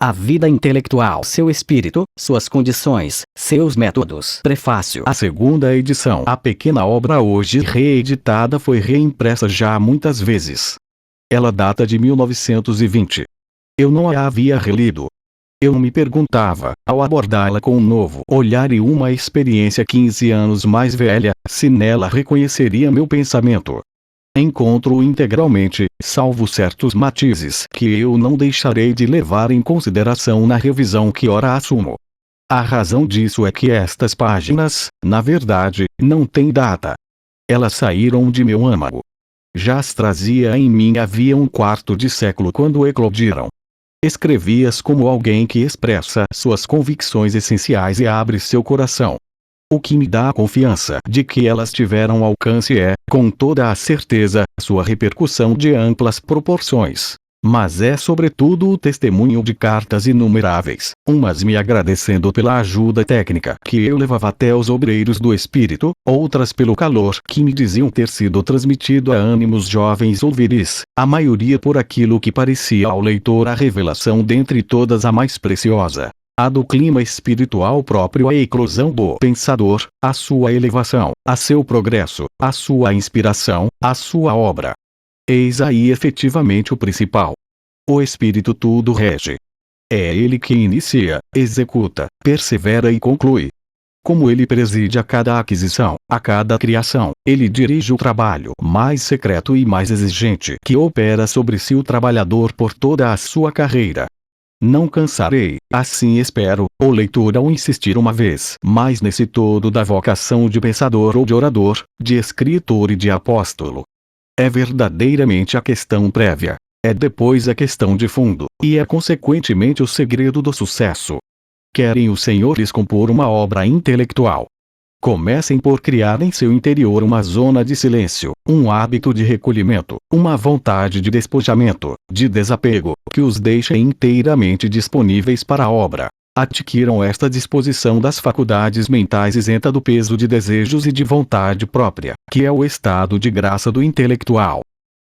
A vida intelectual, seu espírito, suas condições, seus métodos. Prefácio. A segunda edição. A pequena obra hoje reeditada foi reimpressa já muitas vezes. Ela data de 1920. Eu não a havia relido. Eu me perguntava, ao abordá-la com um novo olhar e uma experiência 15 anos mais velha, se nela reconheceria meu pensamento. Encontro-o integralmente, salvo certos matizes que eu não deixarei de levar em consideração na revisão que ora assumo. A razão disso é que estas páginas, na verdade, não têm data. Elas saíram de meu âmago. Já as trazia em mim havia um quarto de século quando eclodiram. Escrevi-as como alguém que expressa suas convicções essenciais e abre seu coração. O que me dá a confiança de que elas tiveram alcance é, com toda a certeza, sua repercussão de amplas proporções. Mas é sobretudo o testemunho de cartas inumeráveis, umas me agradecendo pela ajuda técnica que eu levava até os obreiros do espírito, outras pelo calor que me diziam ter sido transmitido a ânimos jovens ou viris, a maioria por aquilo que parecia ao leitor a revelação dentre todas a mais preciosa. A do clima espiritual próprio à eclosão do pensador, a sua elevação, a seu progresso, a sua inspiração, a sua obra. Eis aí efetivamente o principal. O Espírito tudo rege. É ele que inicia, executa, persevera e conclui. Como ele preside a cada aquisição, a cada criação, ele dirige o trabalho mais secreto e mais exigente que opera sobre si o trabalhador por toda a sua carreira. Não cansarei, assim espero, o leitor ao insistir uma vez mais nesse todo da vocação de pensador ou de orador, de escritor e de apóstolo. É verdadeiramente a questão prévia. É depois a questão de fundo, e é consequentemente o segredo do sucesso. Querem os senhores compor uma obra intelectual? Comecem por criar em seu interior uma zona de silêncio, um hábito de recolhimento, uma vontade de despojamento, de desapego, que os deixe inteiramente disponíveis para a obra. Adquiram esta disposição das faculdades mentais isenta do peso de desejos e de vontade própria, que é o estado de graça do intelectual.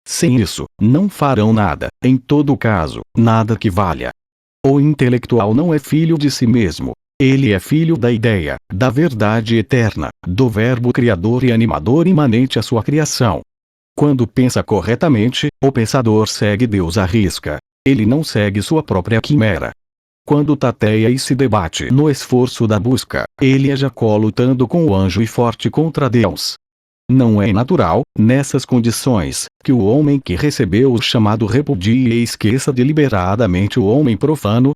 Sem isso, não farão nada, em todo caso, nada que valha. O intelectual não é filho de si mesmo. Ele é filho da ideia, da verdade eterna, do verbo criador e animador imanente à sua criação. Quando pensa corretamente, o pensador segue Deus à risca. Ele não segue sua própria quimera. Quando tateia e se debate no esforço da busca, ele é Jacó lutando com o anjo e forte contra Deus. Não é natural, nessas condições, que o homem que recebeu o chamado repudie e esqueça deliberadamente o homem profano,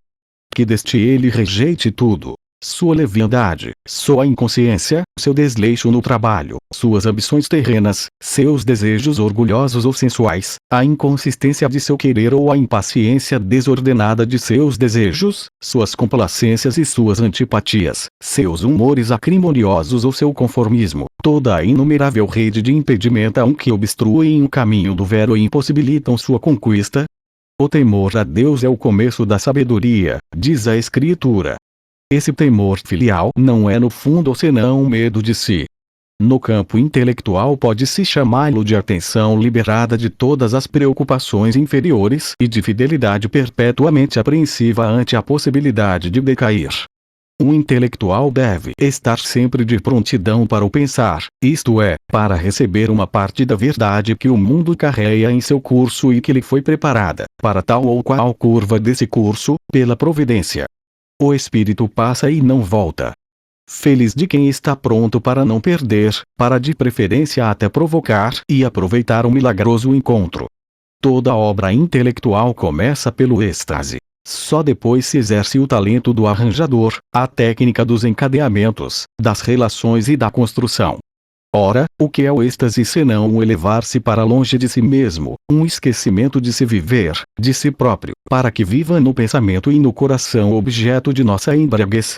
que deste ele rejeite tudo, sua leviandade, sua inconsciência, seu desleixo no trabalho, suas ambições terrenas, seus desejos orgulhosos ou sensuais, a inconsistência de seu querer ou a impaciência desordenada de seus desejos, suas complacências e suas antipatias, seus humores acrimoniosos ou seu conformismo, toda a inumerável rede de impedimentos que obstruem o caminho do vero e impossibilitam sua conquista. O temor a Deus é o começo da sabedoria, diz a Escritura. Esse temor filial não é no fundo senão um medo de si. No campo intelectual pode-se chamá-lo de atenção liberada de todas as preocupações inferiores e de fidelidade perpetuamente apreensiva ante a possibilidade de decair. Um intelectual deve estar sempre de prontidão para o pensar, isto é, para receber uma parte da verdade que o mundo carrega em seu curso e que lhe foi preparada, para tal ou qual curva desse curso, pela providência. O espírito passa e não volta. Feliz de quem está pronto para não perder, para de preferência até provocar e aproveitar o milagroso encontro. Toda obra intelectual começa pelo êxtase. Só depois se exerce o talento do arranjador, a técnica dos encadeamentos, das relações e da construção. Ora, o que é o êxtase senão um elevar-se para longe de si mesmo, um esquecimento de se viver, de si próprio, para que viva no pensamento e no coração objeto de nossa embriaguez?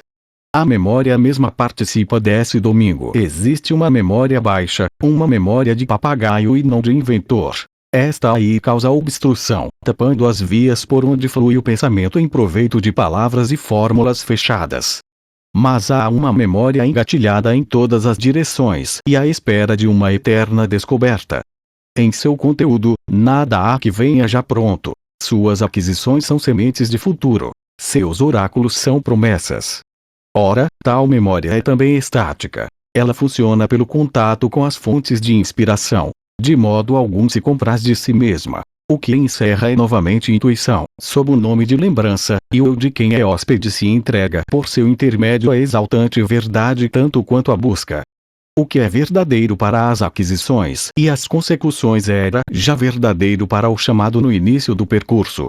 A memória mesma participa desse domingo. Existe uma memória baixa, uma memória de papagaio e não de inventor. Esta aí causa obstrução, tapando as vias por onde flui o pensamento em proveito de palavras e fórmulas fechadas. Mas há uma memória engatilhada em todas as direções e à espera de uma eterna descoberta. Em seu conteúdo, nada há que venha já pronto. Suas aquisições são sementes de futuro. Seus oráculos são promessas. Ora, tal memória é também estática. Ela funciona pelo contato com as fontes de inspiração. De modo algum se compraz de si mesma. O que encerra é novamente intuição, sob o nome de lembrança, e o de quem é hóspede se entrega por seu intermédio à exaltante verdade tanto quanto a busca. O que é verdadeiro para as aquisições e as consecuções era já verdadeiro para o chamado no início do percurso.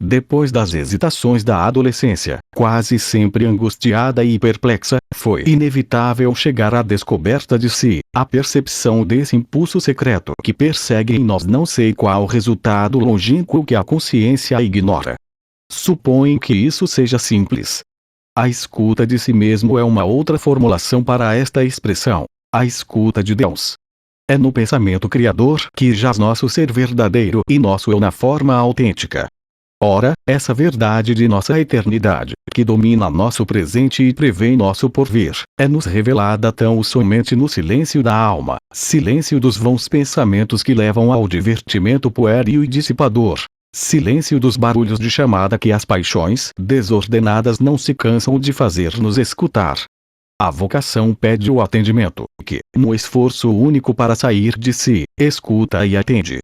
Depois das hesitações da adolescência, quase sempre angustiada e perplexa, foi inevitável chegar à descoberta de si, à percepção desse impulso secreto que persegue em nós não sei qual resultado longínquo que a consciência ignora. Supõe que isso seja simples. A escuta de si mesmo é uma outra formulação para esta expressão, a escuta de Deus. É no pensamento criador que jaz nosso ser verdadeiro e nosso eu na forma autêntica. Ora, essa verdade de nossa eternidade, que domina nosso presente e prevê nosso porvir, é-nos revelada tão somente no silêncio da alma, silêncio dos vãos pensamentos que levam ao divertimento puéril e dissipador, silêncio dos barulhos de chamada que as paixões desordenadas não se cansam de fazer-nos escutar. A vocação pede o atendimento, que, no esforço único para sair de si, escuta e atende.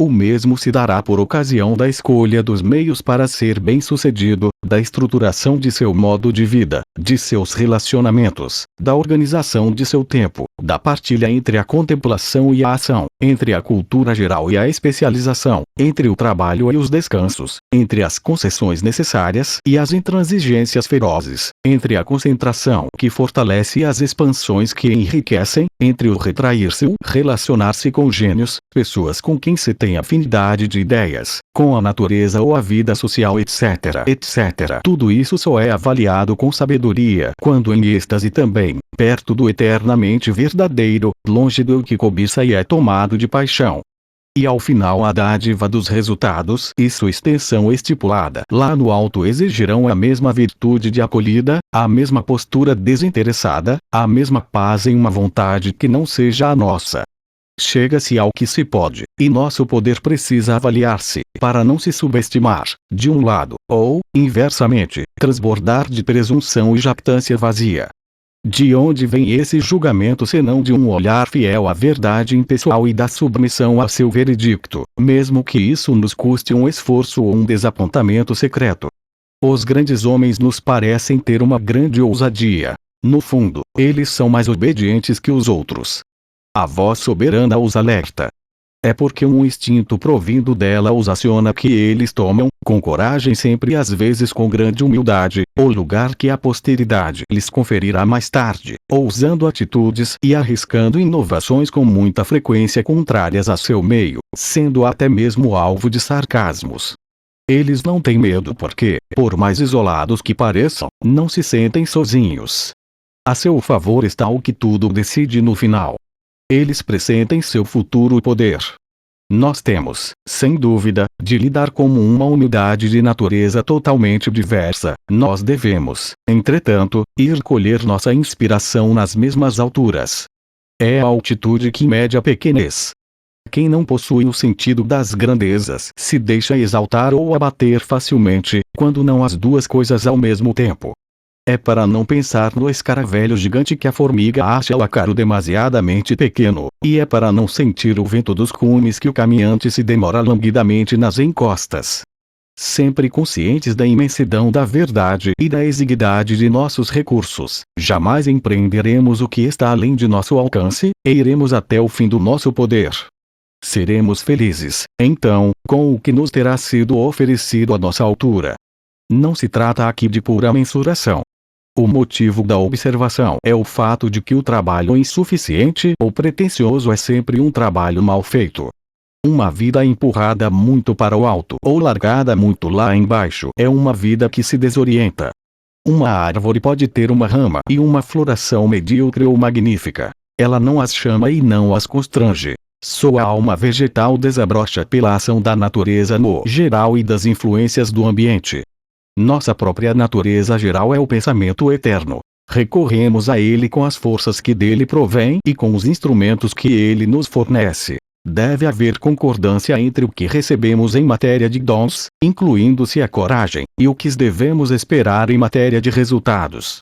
O mesmo se dará por ocasião da escolha dos meios para ser bem-sucedido, da estruturação de seu modo de vida, de seus relacionamentos, da organização de seu tempo, da partilha entre a contemplação e a ação, entre a cultura geral e a especialização, entre o trabalho e os descansos, entre as concessões necessárias e as intransigências ferozes, entre a concentração que fortalece e as expansões que enriquecem, entre o retrair-se e o relacionar-se com gênios, pessoas com quem se tem afinidade de ideias, com a natureza ou a vida social etc, etc. Tudo isso só é avaliado com sabedoria quando em êxtase também, perto do eternamente verdadeiro, longe do que cobiça e é tomado de paixão. E ao final a dádiva dos resultados e sua extensão estipulada lá no alto exigirão a mesma virtude de acolhida, a mesma postura desinteressada, a mesma paz em uma vontade que não seja a nossa. Chega-se ao que se pode, e nosso poder precisa avaliar-se, para não se subestimar, de um lado, ou, inversamente, transbordar de presunção e jactância vazia. De onde vem esse julgamento senão de um olhar fiel à verdade impessoal e da submissão a seu veredicto, mesmo que isso nos custe um esforço ou um desapontamento secreto? Os grandes homens nos parecem ter uma grande ousadia. No fundo, eles são mais obedientes que os outros. A voz soberana os alerta. É porque um instinto provindo dela os aciona que eles tomam, com coragem sempre e às vezes com grande humildade, o lugar que a posteridade lhes conferirá mais tarde, ousando atitudes e arriscando inovações com muita frequência contrárias a seu meio, sendo até mesmo alvo de sarcasmos. Eles não têm medo porque, por mais isolados que pareçam, não se sentem sozinhos. A seu favor está o que tudo decide no final. Eles pressentem seu futuro poder. Nós temos, sem dúvida, de lidar com uma unidade de natureza totalmente diversa. Nós devemos, entretanto, ir colher nossa inspiração nas mesmas alturas. É a altitude que mede a pequenez. Quem não possui o sentido das grandezas se deixa exaltar ou abater facilmente, quando não as duas coisas ao mesmo tempo. É para não pensar no escaravelho gigante que a formiga acha o ácaro demasiadamente pequeno, e é para não sentir o vento dos cumes que o caminhante se demora languidamente nas encostas. Sempre conscientes da imensidão da verdade e da exiguidade de nossos recursos, jamais empreenderemos o que está além de nosso alcance, e iremos até o fim do nosso poder. Seremos felizes, então, com o que nos terá sido oferecido à nossa altura. Não se trata aqui de pura mensuração. O motivo da observação é o fato de que o trabalho insuficiente ou pretensioso é sempre um trabalho mal feito. Uma vida empurrada muito para o alto ou largada muito lá embaixo é uma vida que se desorienta. Uma árvore pode ter uma rama e uma floração medíocre ou magnífica. Ela não as chama e não as constrange. Sua alma vegetal desabrocha pela ação da natureza no geral e das influências do ambiente. Nossa própria natureza geral é o pensamento eterno. Recorremos a ele com as forças que dele provém e com os instrumentos que ele nos fornece. Deve haver concordância entre o que recebemos em matéria de dons, incluindo-se a coragem, e o que devemos esperar em matéria de resultados.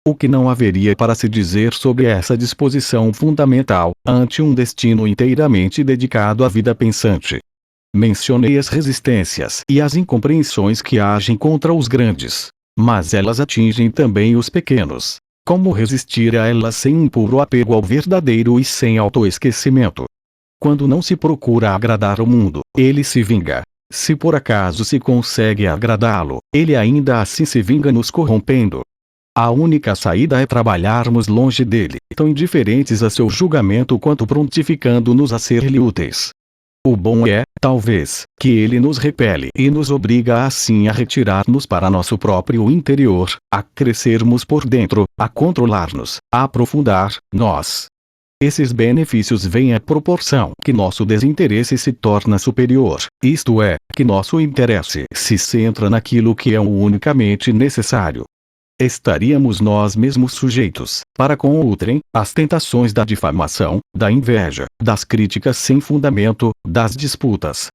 O que não haveria para se dizer sobre essa disposição fundamental, ante um destino inteiramente dedicado à vida pensante? Mencionei as resistências e as incompreensões que agem contra os grandes. Mas elas atingem também os pequenos. Como resistir a elas sem um puro apego ao verdadeiro e sem autoesquecimento? Quando não se procura agradar o mundo, ele se vinga. Se por acaso se consegue agradá-lo, ele ainda assim se vinga nos corrompendo. A única saída é trabalharmos longe dele, tão indiferentes a seu julgamento quanto prontificando-nos a ser-lhe úteis. O bom é, talvez, que ele nos repele e nos obriga assim a retirar-nos para nosso próprio interior, a crescermos por dentro, a controlar-nos, a aprofundar, nós. Esses benefícios vêm à proporção que nosso desinteresse se torna superior, isto é, que nosso interesse se centra naquilo que é o unicamente necessário. Estaríamos nós mesmos sujeitos, para com outrem, às tentações da difamação, da inveja, das críticas sem fundamento, das disputas.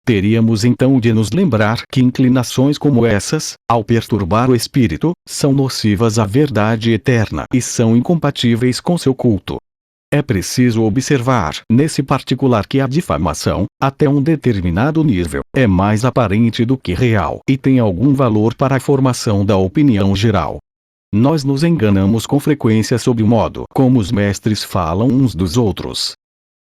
Teríamos então de nos lembrar que inclinações como essas, ao perturbar o espírito, são nocivas à verdade eterna e são incompatíveis com seu culto. É preciso observar, nesse particular, que a difamação, até um determinado nível, é mais aparente do que real e tem algum valor para a formação da opinião geral. Nós nos enganamos com frequência sobre o modo como os mestres falam uns dos outros.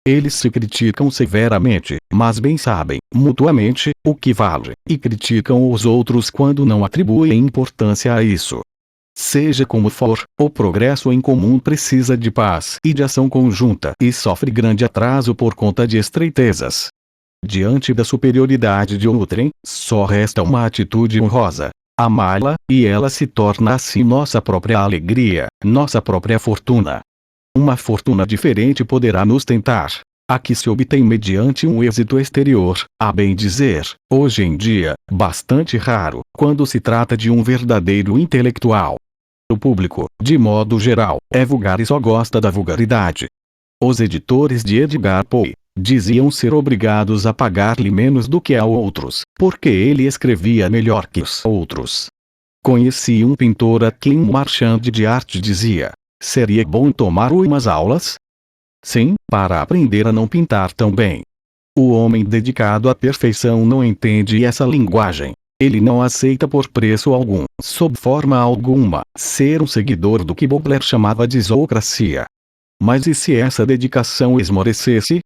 Eles se criticam severamente, mas bem sabem, mutuamente, o que vale, e criticam os outros quando não atribuem importância a isso. Seja como for, o progresso em comum precisa de paz e de ação conjunta e sofre grande atraso por conta de estreitezas. Diante da superioridade de outrem, só resta uma atitude honrosa: amá-la, e ela se torna assim nossa própria alegria, nossa própria fortuna. Uma fortuna diferente poderá nos tentar. A que se obtém mediante um êxito exterior, a bem dizer, hoje em dia, bastante raro, quando se trata de um verdadeiro intelectual. O público, de modo geral, é vulgar e só gosta da vulgaridade. Os editores de Edgar Poe diziam ser obrigados a pagar-lhe menos do que a outros, porque ele escrevia melhor que os outros. Conheci um pintor a quem um marchand de arte dizia: seria bom tomar umas aulas? Sim, para aprender a não pintar tão bem. O homem dedicado à perfeição não entende essa linguagem. Ele não aceita por preço algum, sob forma alguma, ser um seguidor do que Baudelaire chamava de zoocracia. Mas e se essa dedicação esmorecesse?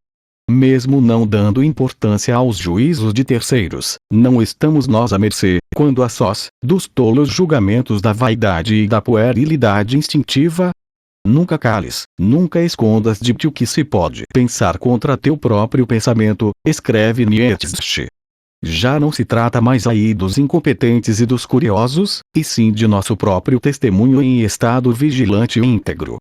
Mesmo não dando importância aos juízos de terceiros, não estamos nós à mercê, quando a sós, dos tolos julgamentos da vaidade e da puerilidade instintiva? Nunca cales, nunca escondas de ti o que se pode pensar contra teu próprio pensamento, escreve Nietzsche. Já não se trata mais aí dos incompetentes e dos curiosos, e sim de nosso próprio testemunho em estado vigilante e íntegro.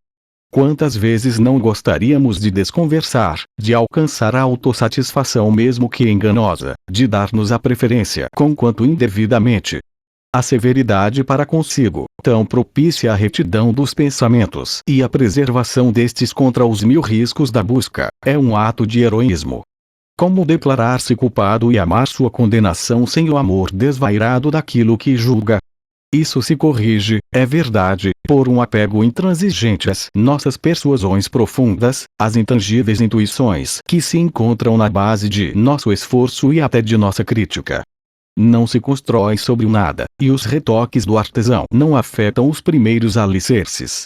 Quantas vezes não gostaríamos de desconversar, de alcançar a autossatisfação mesmo que enganosa, de dar-nos a preferência conquanto indevidamente. A severidade para consigo, tão propícia à retidão dos pensamentos e à preservação destes contra os mil riscos da busca, é um ato de heroísmo. Como declarar-se culpado e amar sua condenação sem o amor desvairado daquilo que julga? Isso se corrige, é verdade, por um apego intransigente às nossas persuasões profundas, às intangíveis intuições que se encontram na base de nosso esforço e até de nossa crítica. Não se constrói sobre o nada, e os retoques do artesão não afetam os primeiros alicerces.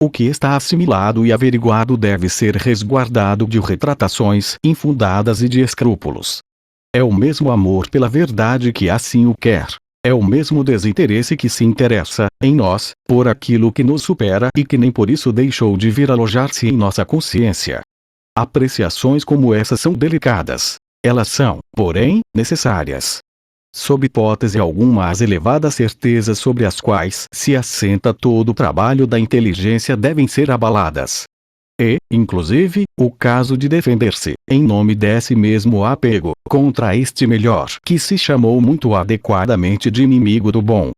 O que está assimilado e averiguado deve ser resguardado de retratações infundadas e de escrúpulos. É o mesmo amor pela verdade que assim o quer. É o mesmo desinteresse que se interessa, em nós, por aquilo que nos supera e que nem por isso deixou de vir alojar-se em nossa consciência. Apreciações como essas são delicadas. Elas são, porém, necessárias. Sob hipótese alguma, as elevadas certezas sobre as quais se assenta todo o trabalho da inteligência devem ser abaladas. E, inclusive, o caso de defender-se, em nome desse mesmo apego, contra este melhor que se chamou muito adequadamente de inimigo do bom.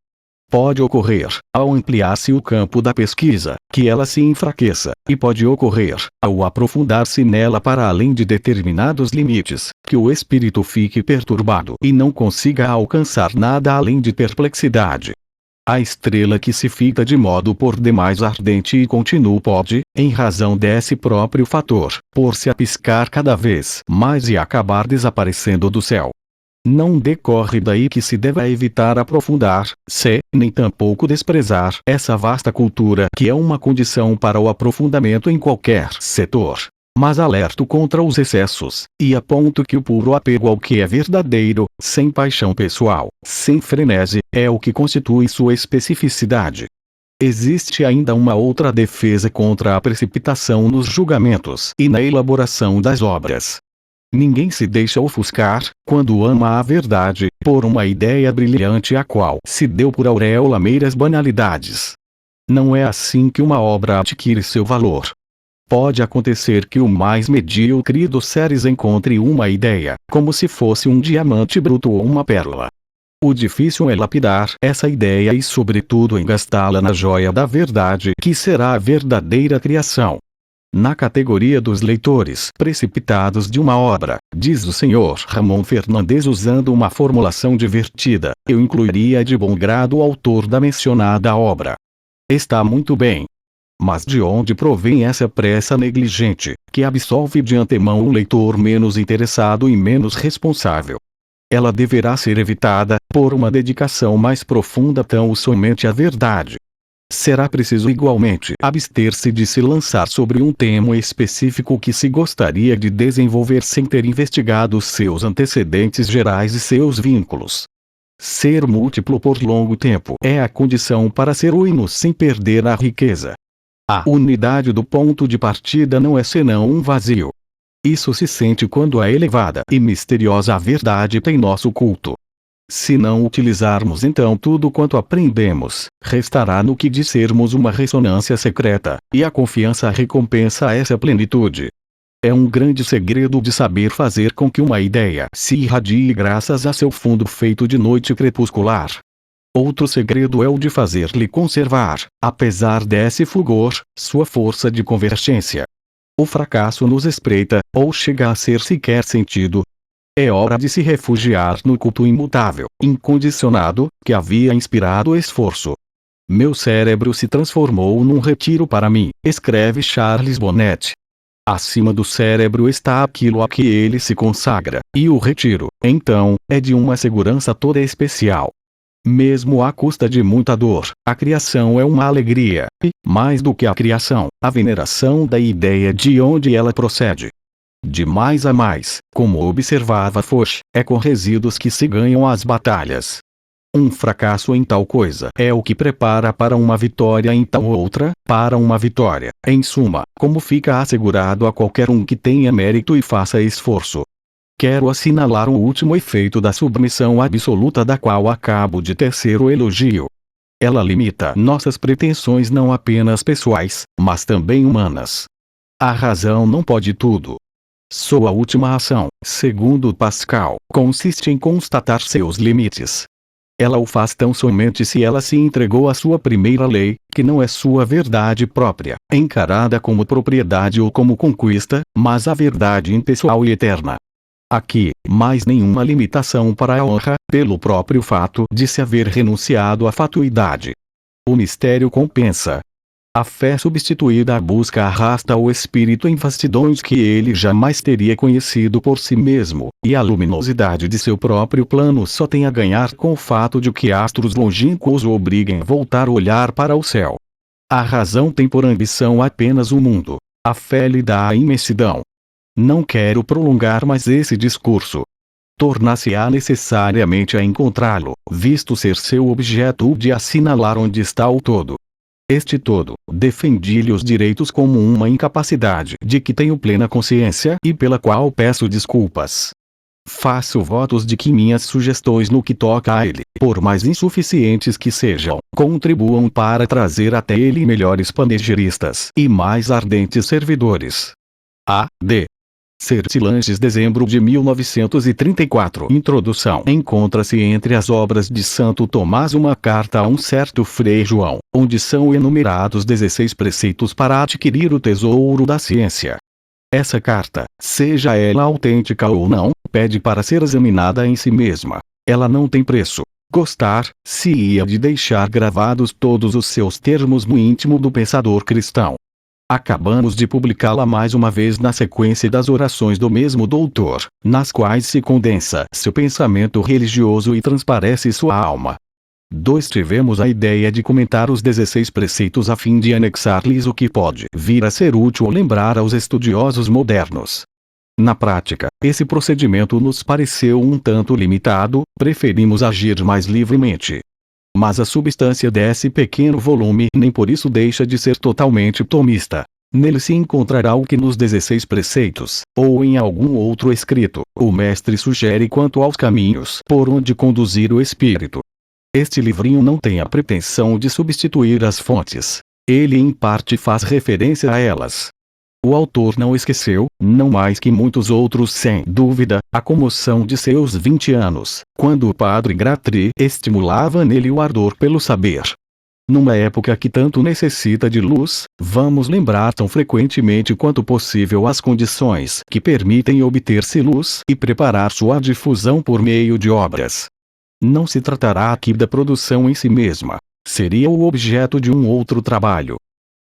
Pode ocorrer, ao ampliar-se o campo da pesquisa, que ela se enfraqueça, e pode ocorrer, ao aprofundar-se nela para além de determinados limites, que o espírito fique perturbado e não consiga alcançar nada além de perplexidade. A estrela que se fita de modo por demais ardente e contínuo pode, em razão desse próprio fator, pôr-se a piscar cada vez mais e acabar desaparecendo do céu. Não decorre daí que se deva evitar aprofundar-se, nem tampouco desprezar essa vasta cultura que é uma condição para o aprofundamento em qualquer setor. Mas alerto contra os excessos, e aponto que o puro apego ao que é verdadeiro, sem paixão pessoal, sem frenesi, é o que constitui sua especificidade. Existe ainda uma outra defesa contra a precipitação nos julgamentos e na elaboração das obras. Ninguém se deixa ofuscar, quando ama a verdade, por uma ideia brilhante a qual se deu por auréola meiras banalidades. Não é assim que uma obra adquire seu valor. Pode acontecer que o mais medíocre dos seres encontre uma ideia, como se fosse um diamante bruto ou uma pérola. O difícil é lapidar essa ideia e sobretudo engastá-la na joia da verdade que será a verdadeira criação. Na categoria dos leitores precipitados de uma obra, diz o Sr. Ramon Fernandes usando uma formulação divertida, eu incluiria de bom grado o autor da mencionada obra. Está muito bem. Mas de onde provém essa pressa negligente, que absolve de antemão o leitor menos interessado e menos responsável? Ela deverá ser evitada, por uma dedicação mais profunda tão somente à verdade. Será preciso igualmente abster-se de se lançar sobre um tema específico que se gostaria de desenvolver sem ter investigado seus antecedentes gerais e seus vínculos. Ser múltiplo por longo tempo é a condição para ser uno sem perder a riqueza. A unidade do ponto de partida não é senão um vazio. Isso se sente quando a elevada e misteriosa verdade tem nosso culto. Se não utilizarmos então tudo quanto aprendemos, restará no que dissermos uma ressonância secreta, e a confiança recompensa essa plenitude. É um grande segredo de saber fazer com que uma ideia se irradie graças a seu fundo feito de noite crepuscular. Outro segredo é o de fazer-lhe conservar, apesar desse fulgor, sua força de convergência. O fracasso nos espreita, ou chega a ser sequer sentido. É hora de se refugiar no culto imutável, incondicionado, que havia inspirado esforço. Meu cérebro se transformou num retiro para mim, escreve Charles Bonnet. Acima do cérebro está aquilo a que ele se consagra, e o retiro, então, é de uma segurança toda especial. Mesmo à custa de muita dor, a criação é uma alegria, e, mais do que a criação, a veneração da ideia de onde ela procede. De mais a mais, como observava Foch, é com resíduos que se ganham as batalhas. Um fracasso em tal coisa é o que prepara para uma vitória em tal outra, para uma vitória, em suma, como fica assegurado a qualquer um que tenha mérito e faça esforço. Quero assinalar o último efeito da submissão absoluta da qual acabo de tecer o elogio. Ela limita nossas pretensões não apenas pessoais, mas também humanas. A razão não pode tudo. Sua última ação, segundo Pascal, consiste em constatar seus limites. Ela o faz tão somente se ela se entregou à sua primeira lei, que não é sua verdade própria, encarada como propriedade ou como conquista, mas a verdade impessoal e eterna. Aqui, mais nenhuma limitação para a honra, pelo próprio fato de se haver renunciado à fatuidade. O mistério compensa. A fé substituída à busca arrasta o espírito em vastidões que ele jamais teria conhecido por si mesmo, e a luminosidade de seu próprio plano só tem a ganhar com o fato de que astros longínquos o obriguem a voltar o olhar para o céu. A razão tem por ambição apenas o mundo. A fé lhe dá a imensidão. Não quero prolongar mais esse discurso. Tornar-se-á necessariamente a encontrá-lo, visto ser seu objeto de assinalar onde está o todo. Este todo, defendi-lhe os direitos como uma incapacidade de que tenho plena consciência e pela qual peço desculpas. Faço votos de que minhas sugestões no que toca a ele, por mais insuficientes que sejam, contribuam para trazer até ele melhores panegiristas e mais ardentes servidores. A. D. Certilanges, dezembro de 1934. Introdução. Encontra-se entre as obras de Santo Tomás uma carta a um certo Frei João, onde são enumerados 16 preceitos para adquirir o tesouro da ciência. Essa carta, seja ela autêntica ou não, pede para ser examinada em si mesma. Ela não tem preço. Gostar-se-ia de deixar gravados todos os seus termos no íntimo do pensador cristão. Acabamos de publicá-la mais uma vez na sequência das orações do mesmo doutor, nas quais se condensa seu pensamento religioso e transparece sua alma. 2. Tivemos a ideia de comentar os 16 preceitos a fim de anexar-lhes o que pode vir a ser útil ou lembrar aos estudiosos modernos. Na prática, esse procedimento nos pareceu um tanto limitado, preferimos agir mais livremente. Mas a substância desse pequeno volume nem por isso deixa de ser totalmente tomista. Nele se encontrará o que nos 16 preceitos, ou em algum outro escrito, o mestre sugere quanto aos caminhos por onde conduzir o espírito. Este livrinho não tem a pretensão de substituir as fontes. Ele em parte faz referência a elas. O autor não esqueceu, não mais que muitos outros sem dúvida, a comoção de seus 20 anos, quando o padre Gratry estimulava nele o ardor pelo saber. Numa época que tanto necessita de luz, vamos lembrar tão frequentemente quanto possível as condições que permitem obter-se luz e preparar sua difusão por meio de obras. Não se tratará aqui da produção em si mesma. Seria o objeto de um outro trabalho.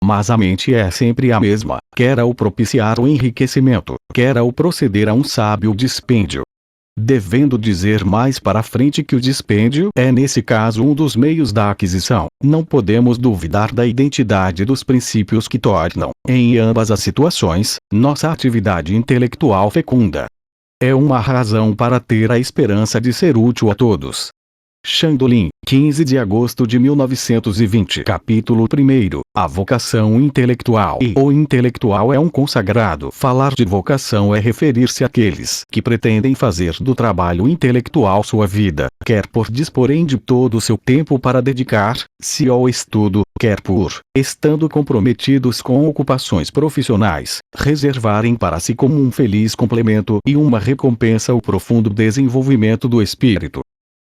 Mas a mente é sempre a mesma, quer ao propiciar o enriquecimento, quer ao proceder a um sábio dispêndio. Devendo dizer mais para frente que o dispêndio é nesse caso um dos meios da aquisição, não podemos duvidar da identidade dos princípios que tornam, em ambas as situações, nossa atividade intelectual fecunda. É uma razão para ter a esperança de ser útil a todos. Chandolin, 15 de agosto de 1920. Capítulo 1. A vocação intelectual. O intelectual é um consagrado. Falar de vocação é referir-se àqueles que pretendem fazer do trabalho intelectual sua vida, quer por disporem de todo o seu tempo para dedicar-se ao estudo, quer por, estando comprometidos com ocupações profissionais, reservarem para si como um feliz complemento e uma recompensa o profundo desenvolvimento do espírito.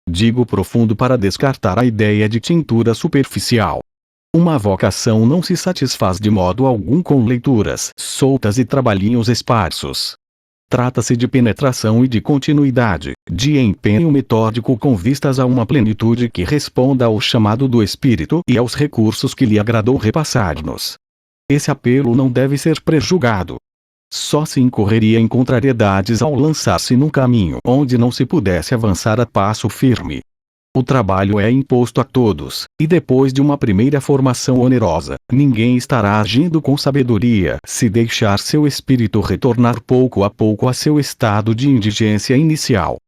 Digo profundo para descartar a ideia de tintura superficial. Uma vocação não se satisfaz de modo algum com leituras soltas e trabalhinhos esparsos. Trata-se de penetração e de continuidade, de empenho metódico com vistas a uma plenitude que responda ao chamado do espírito e aos recursos que lhe agradou repassar-nos. Esse apelo não deve ser prejulgado. Só se incorreria em contrariedades ao lançar-se num caminho onde não se pudesse avançar a passo firme. O trabalho é imposto a todos, e depois de uma primeira formação onerosa, ninguém estará agindo com sabedoria se deixar seu espírito retornar pouco a pouco a seu estado de indigência inicial.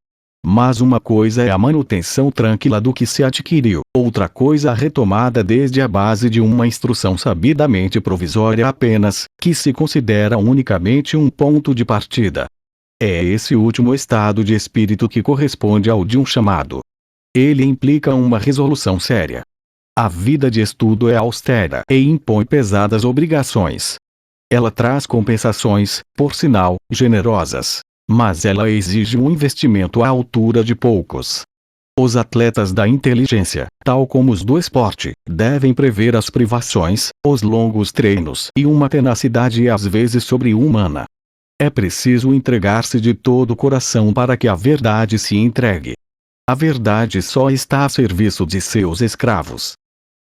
Mas uma coisa é a manutenção tranquila do que se adquiriu, outra coisa a retomada desde a base de uma instrução sabidamente provisória apenas, que se considera unicamente um ponto de partida. É esse último estado de espírito que corresponde ao de um chamado. Ele implica uma resolução séria. A vida de estudo é austera e impõe pesadas obrigações. Ela traz compensações, por sinal, generosas. Mas ela exige um investimento à altura de poucos. Os atletas da inteligência, tal como os do esporte, devem prever as privações, os longos treinos e uma tenacidade às vezes sobre-humana. É preciso entregar-se de todo o coração para que a verdade se entregue. A verdade só está a serviço de seus escravos.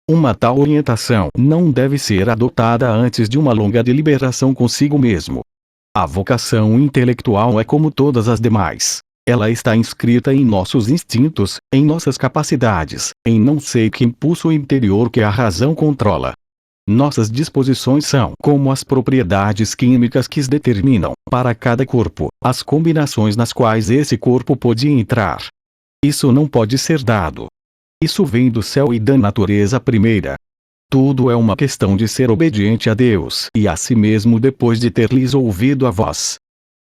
Uma tal orientação não deve ser adotada antes de uma longa deliberação consigo mesmo. A vocação intelectual é como todas as demais. Ela está inscrita em nossos instintos, em nossas capacidades, em não sei que impulso interior que a razão controla. Nossas disposições são como as propriedades químicas que determinam, para cada corpo, as combinações nas quais esse corpo pode entrar. Isso não pode ser dado. Isso vem do céu e da natureza primeira. Tudo é uma questão de ser obediente a Deus e a si mesmo depois de ter lhes ouvido a voz.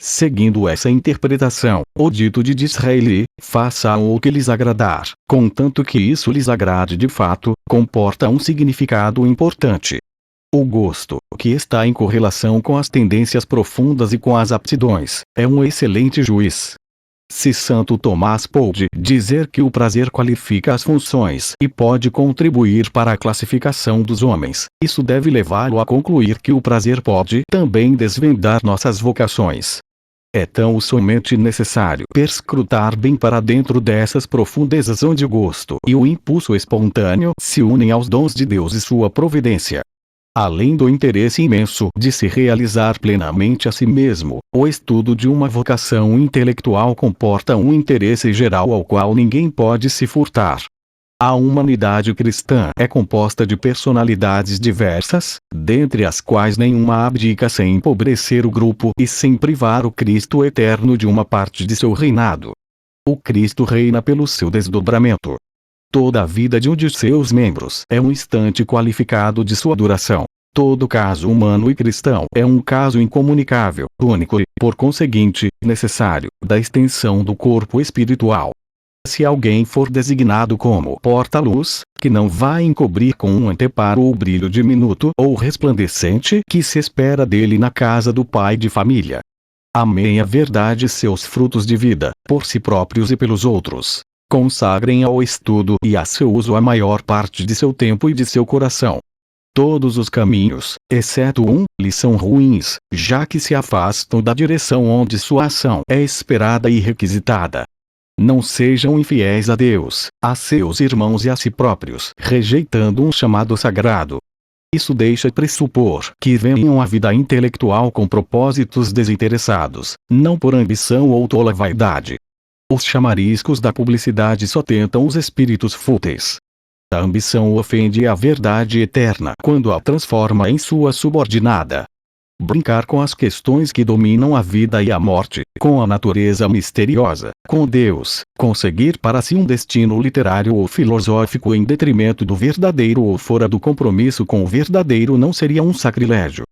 Seguindo essa interpretação, o dito de Disraeli, façam o que lhes agradar, contanto que isso lhes agrade de fato, comporta um significado importante. O gosto, que está em correlação com as tendências profundas e com as aptidões, é um excelente juiz. Se Santo Tomás pôde dizer que o prazer qualifica as funções e pode contribuir para a classificação dos homens, isso deve levá-lo a concluir que o prazer pode também desvendar nossas vocações. É tão somente necessário perscrutar bem para dentro dessas profundezas onde o gosto e o impulso espontâneo se unem aos dons de Deus e sua providência. Além do interesse imenso de se realizar plenamente a si mesmo, o estudo de uma vocação intelectual comporta um interesse geral ao qual ninguém pode se furtar. A humanidade cristã é composta de personalidades diversas, dentre as quais nenhuma abdica sem empobrecer o grupo e sem privar o Cristo eterno de uma parte de seu reinado. O Cristo reina pelo seu desdobramento. Toda a vida de um de seus membros é um instante qualificado de sua duração. Todo caso humano e cristão é um caso incomunicável, único e, por conseguinte, necessário, da extensão do corpo espiritual. Se alguém for designado como porta-luz, que não vai encobrir com um anteparo o brilho diminuto ou resplandecente que se espera dele na casa do pai de família. Amém a verdade seus frutos de vida, por si próprios e pelos outros. Consagrem ao estudo e a seu uso a maior parte de seu tempo e de seu coração. Todos os caminhos, exceto um, lhes são ruins, já que se afastam da direção onde sua ação é esperada e requisitada. Não sejam infiéis a Deus, a seus irmãos e a si próprios, rejeitando um chamado sagrado. Isso deixa pressupor que venham à vida intelectual com propósitos desinteressados, não por ambição ou tola vaidade. Os chamariscos da publicidade só tentam os espíritos fúteis. A ambição ofende a verdade eterna quando a transforma em sua subordinada. Brincar com as questões que dominam a vida e a morte, com a natureza misteriosa, com Deus, conseguir para si um destino literário ou filosófico em detrimento do verdadeiro ou fora do compromisso com o verdadeiro não seria um sacrilégio.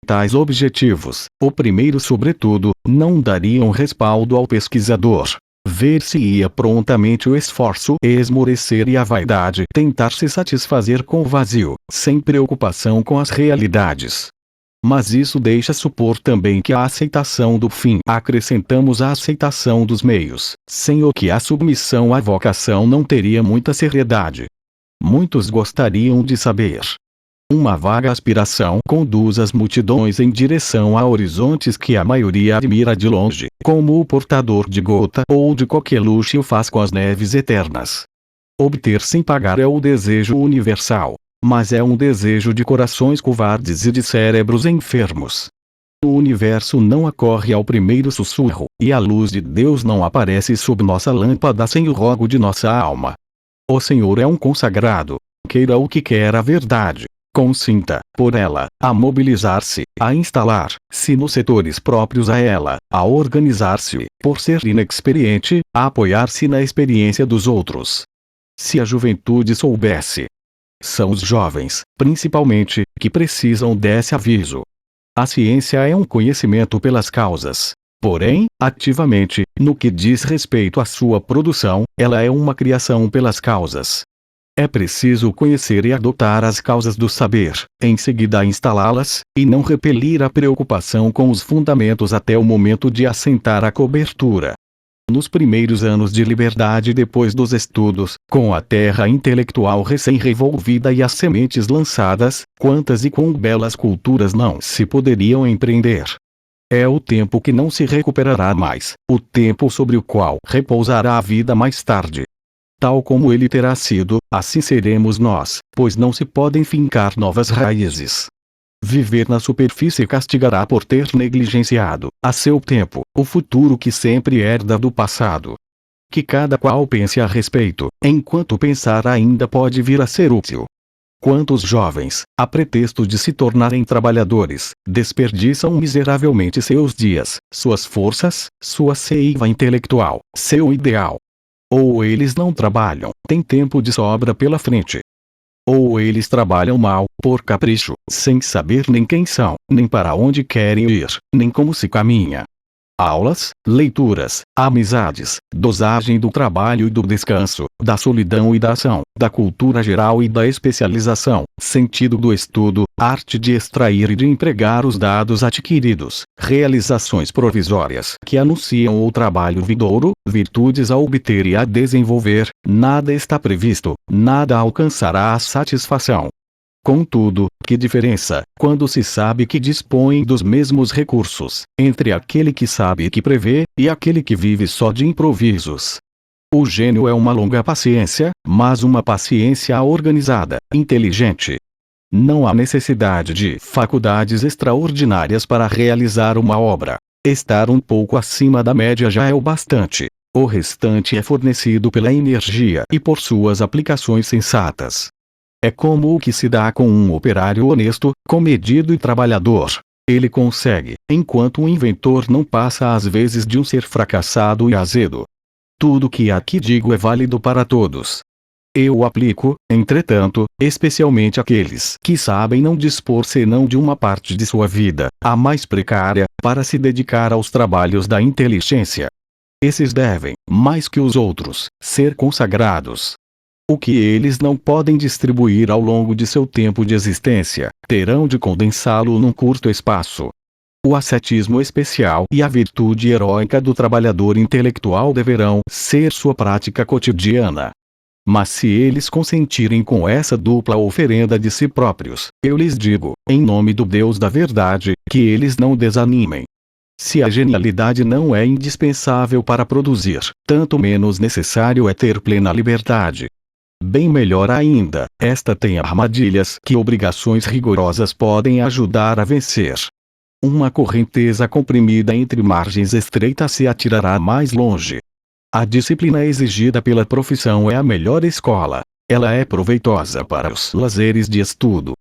Tais objetivos, o primeiro sobretudo, não dariam respaldo ao pesquisador. Ver-se-ia prontamente o esforço esmorecer e a vaidade tentar se satisfazer com o vazio, sem preocupação com as realidades. Mas isso deixa supor também que a aceitação do fim acrescentamos a aceitação dos meios, sem o que a submissão à vocação não teria muita seriedade. Muitos gostariam de saber. Uma vaga aspiração conduz as multidões em direção a horizontes que a maioria admira de longe, como o portador de gota ou de coqueluche o faz com as neves eternas. Obter sem pagar é o desejo universal, mas é um desejo de corações covardes e de cérebros enfermos. O universo não acorre ao primeiro sussurro, e a luz de Deus não aparece sob nossa lâmpada sem o rogo de nossa alma. O Senhor é um consagrado. Queira o que quer a verdade. Consinta, por ela, a mobilizar-se, a instalar-se nos setores próprios a ela, a organizar-se, por ser inexperiente, a apoiar-se na experiência dos outros. Se a juventude soubesse. São os jovens, principalmente, que precisam desse aviso. A ciência é um conhecimento pelas causas. Porém, ativamente, no que diz respeito à sua produção, ela é uma criação pelas causas. É preciso conhecer e adotar as causas do saber, em seguida instalá-las, e não repelir a preocupação com os fundamentos até o momento de assentar a cobertura. Nos primeiros anos de liberdade depois dos estudos, com a terra intelectual recém-revolvida e as sementes lançadas, quantas e quão belas culturas não se poderiam empreender. É o tempo que não se recuperará mais, o tempo sobre o qual repousará a vida mais tarde. Tal como ele terá sido, assim seremos nós, pois não se podem fincar novas raízes. Viver na superfície castigará por ter negligenciado, a seu tempo, o futuro que sempre herda do passado. Que cada qual pense a respeito, enquanto pensar ainda pode vir a ser útil. Quantos jovens, a pretexto de se tornarem trabalhadores, desperdiçam miseravelmente seus dias, suas forças, sua seiva intelectual, seu ideal. Ou eles não trabalham, têm tempo de sobra pela frente. Ou eles trabalham mal, por capricho, sem saber nem quem são, nem para onde querem ir, nem como se caminha. Aulas, leituras, amizades, dosagem do trabalho e do descanso, da solidão e da ação, da cultura geral e da especialização, sentido do estudo, arte de extrair e de empregar os dados adquiridos, realizações provisórias que anunciam o trabalho vindouro, virtudes a obter e a desenvolver, nada está previsto, nada alcançará a satisfação. Contudo, que diferença, quando se sabe que dispõe dos mesmos recursos, entre aquele que sabe e que prevê, e aquele que vive só de improvisos. O gênio é uma longa paciência, mas uma paciência organizada, inteligente. Não há necessidade de faculdades extraordinárias para realizar uma obra. Estar um pouco acima da média já é o bastante. O restante é fornecido pela energia e por suas aplicações sensatas. É como o que se dá com um operário honesto, comedido e trabalhador. Ele consegue, enquanto o inventor não passa às vezes de um ser fracassado e azedo. Tudo que aqui digo é válido para todos. Eu o aplico, entretanto, especialmente àqueles que sabem não dispor senão de uma parte de sua vida, a mais precária, para se dedicar aos trabalhos da inteligência. Esses devem, mais que os outros, ser consagrados. O que eles não podem distribuir ao longo de seu tempo de existência, terão de condensá-lo num curto espaço. O ascetismo especial e a virtude heróica do trabalhador intelectual deverão ser sua prática cotidiana. Mas se eles consentirem com essa dupla oferenda de si próprios, eu lhes digo, em nome do Deus da verdade, que eles não desanimem. Se a genialidade não é indispensável para produzir, tanto menos necessário é ter plena liberdade. Bem melhor ainda, esta tem armadilhas que obrigações rigorosas podem ajudar a vencer. Uma correnteza comprimida entre margens estreitas se atirará mais longe. A disciplina exigida pela profissão é a melhor escola. Ela é proveitosa para os lazeres de estudo.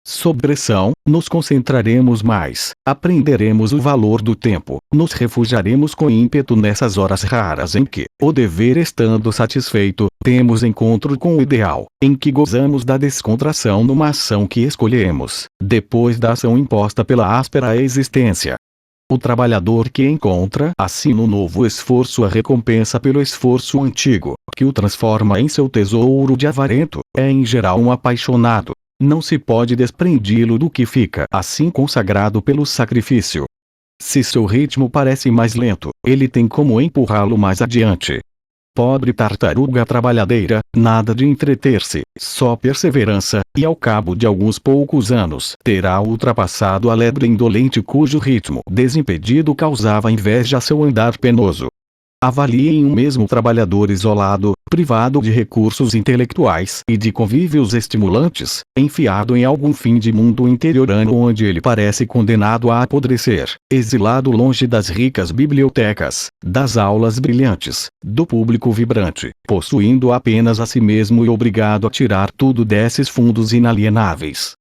Sob pressão, nos concentraremos mais, aprenderemos o valor do tempo, nos refugiaremos com ímpeto nessas horas raras em que, o dever estando satisfeito, temos encontro com o ideal, em que gozamos da descontração numa ação que escolhemos, depois da ação imposta pela áspera existência. O trabalhador que encontra assim no novo esforço a recompensa pelo esforço antigo, que o transforma em seu tesouro de avarento, é em geral um apaixonado. Não se pode desprendê-lo do que fica assim consagrado pelo sacrifício. Se seu ritmo parece mais lento, ele tem como empurrá-lo mais adiante. Pobre tartaruga trabalhadeira, nada de entreter-se, só perseverança, e ao cabo de alguns poucos anos terá ultrapassado a lebre indolente cujo ritmo desimpedido causava inveja a seu andar penoso. Avaliem um mesmo trabalhador isolado, privado de recursos intelectuais e de convívios estimulantes, enfiado em algum fim de mundo interiorano onde ele parece condenado a apodrecer, exilado longe das ricas bibliotecas, das aulas brilhantes, do público vibrante, possuindo apenas a si mesmo e obrigado a tirar tudo desses fundos inalienáveis.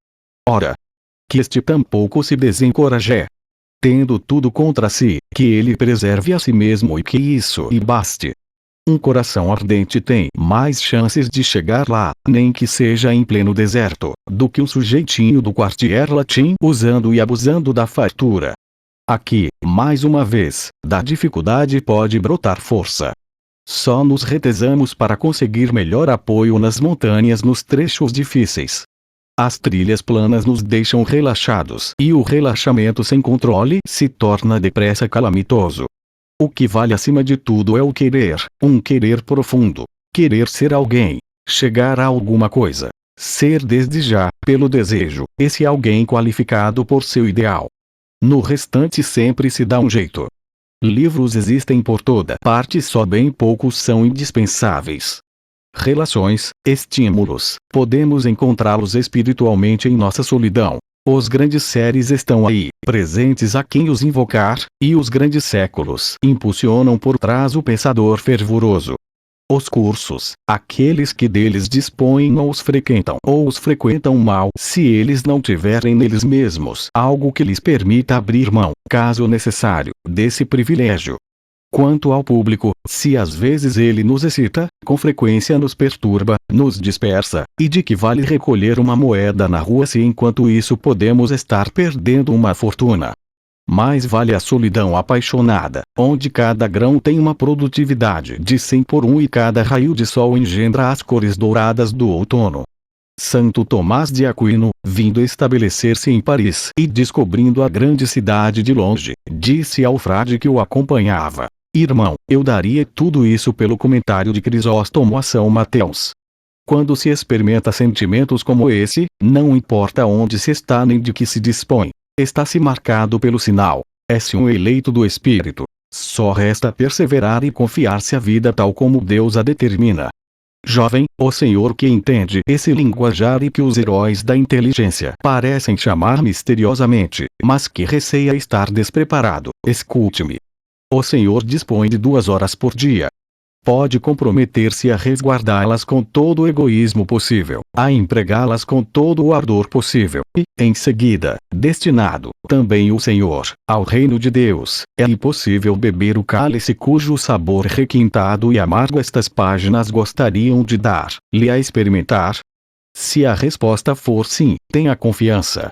Ora, que este tampouco se desencoraje. Tendo tudo contra si, que ele preserve a si mesmo e que isso lhe baste. Um coração ardente tem mais chances de chegar lá, nem que seja em pleno deserto, do que um sujeitinho do quartier latim usando e abusando da fartura. Aqui, mais uma vez, da dificuldade pode brotar força. Só nos retesamos para conseguir melhor apoio nas montanhas nos trechos difíceis. As trilhas planas nos deixam relaxados e o relaxamento sem controle se torna depressa calamitoso. O que vale acima de tudo é o querer, um querer profundo, querer ser alguém, chegar a alguma coisa, ser desde já, pelo desejo, esse alguém qualificado por seu ideal. No restante sempre se dá um jeito. Livros existem por toda parte, só bem poucos são indispensáveis. Relações, estímulos, podemos encontrá-los espiritualmente em nossa solidão. Os grandes seres estão aí, presentes a quem os invocar, e os grandes séculos impulsionam por trás o pensador fervoroso. Os cursos, aqueles que deles dispõem não os frequentam ou os frequentam mal se eles não tiverem neles mesmos algo que lhes permita abrir mão, caso necessário, desse privilégio. Quanto ao público, se às vezes ele nos excita, com frequência nos perturba, nos dispersa, e de que vale recolher uma moeda na rua se enquanto isso podemos estar perdendo uma fortuna? Mais vale a solidão apaixonada, onde cada grão tem uma produtividade de 100 por 1 e cada raio de sol engendra as cores douradas do outono. Santo Tomás de Aquino, vindo estabelecer-se em Paris e descobrindo a grande cidade de longe, disse ao frade que o acompanhava: "Irmão, eu daria tudo isso pelo comentário de Crisóstomo a São Mateus." Quando se experimenta sentimentos como esse, não importa onde se está nem de que se dispõe, está-se marcado pelo sinal, é-se um eleito do Espírito. Só resta perseverar e confiar-se à vida tal como Deus a determina. Jovem, o Senhor que entende esse linguajar e que os heróis da inteligência parecem chamar misteriosamente, mas que receia estar despreparado, escute-me. O Senhor dispõe de 2 horas por dia. Pode comprometer-se a resguardá-las com todo o egoísmo possível, a empregá-las com todo o ardor possível, e, em seguida, destinado, também o Senhor, ao reino de Deus. É impossível beber o cálice cujo sabor requintado e amargo estas páginas gostariam de dar-lhe a experimentar? Se a resposta for sim, tenha confiança.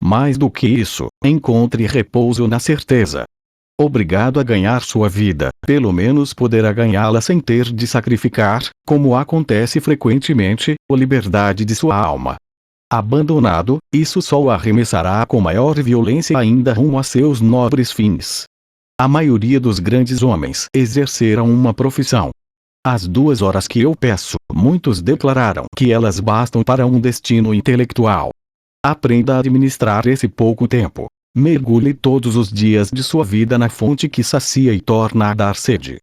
Mais do que isso, encontre repouso na certeza. Obrigado a ganhar sua vida, pelo menos poderá ganhá-la sem ter de sacrificar, como acontece frequentemente, a liberdade de sua alma. Abandonado, isso só o arremessará com maior violência ainda rumo a seus nobres fins. A maioria dos grandes homens exerceram uma profissão. As 2 horas que eu peço, muitos declararam que elas bastam para um destino intelectual. Aprenda a administrar esse pouco tempo. Mergulhe todos os dias de sua vida na fonte que sacia e torna a dar sede.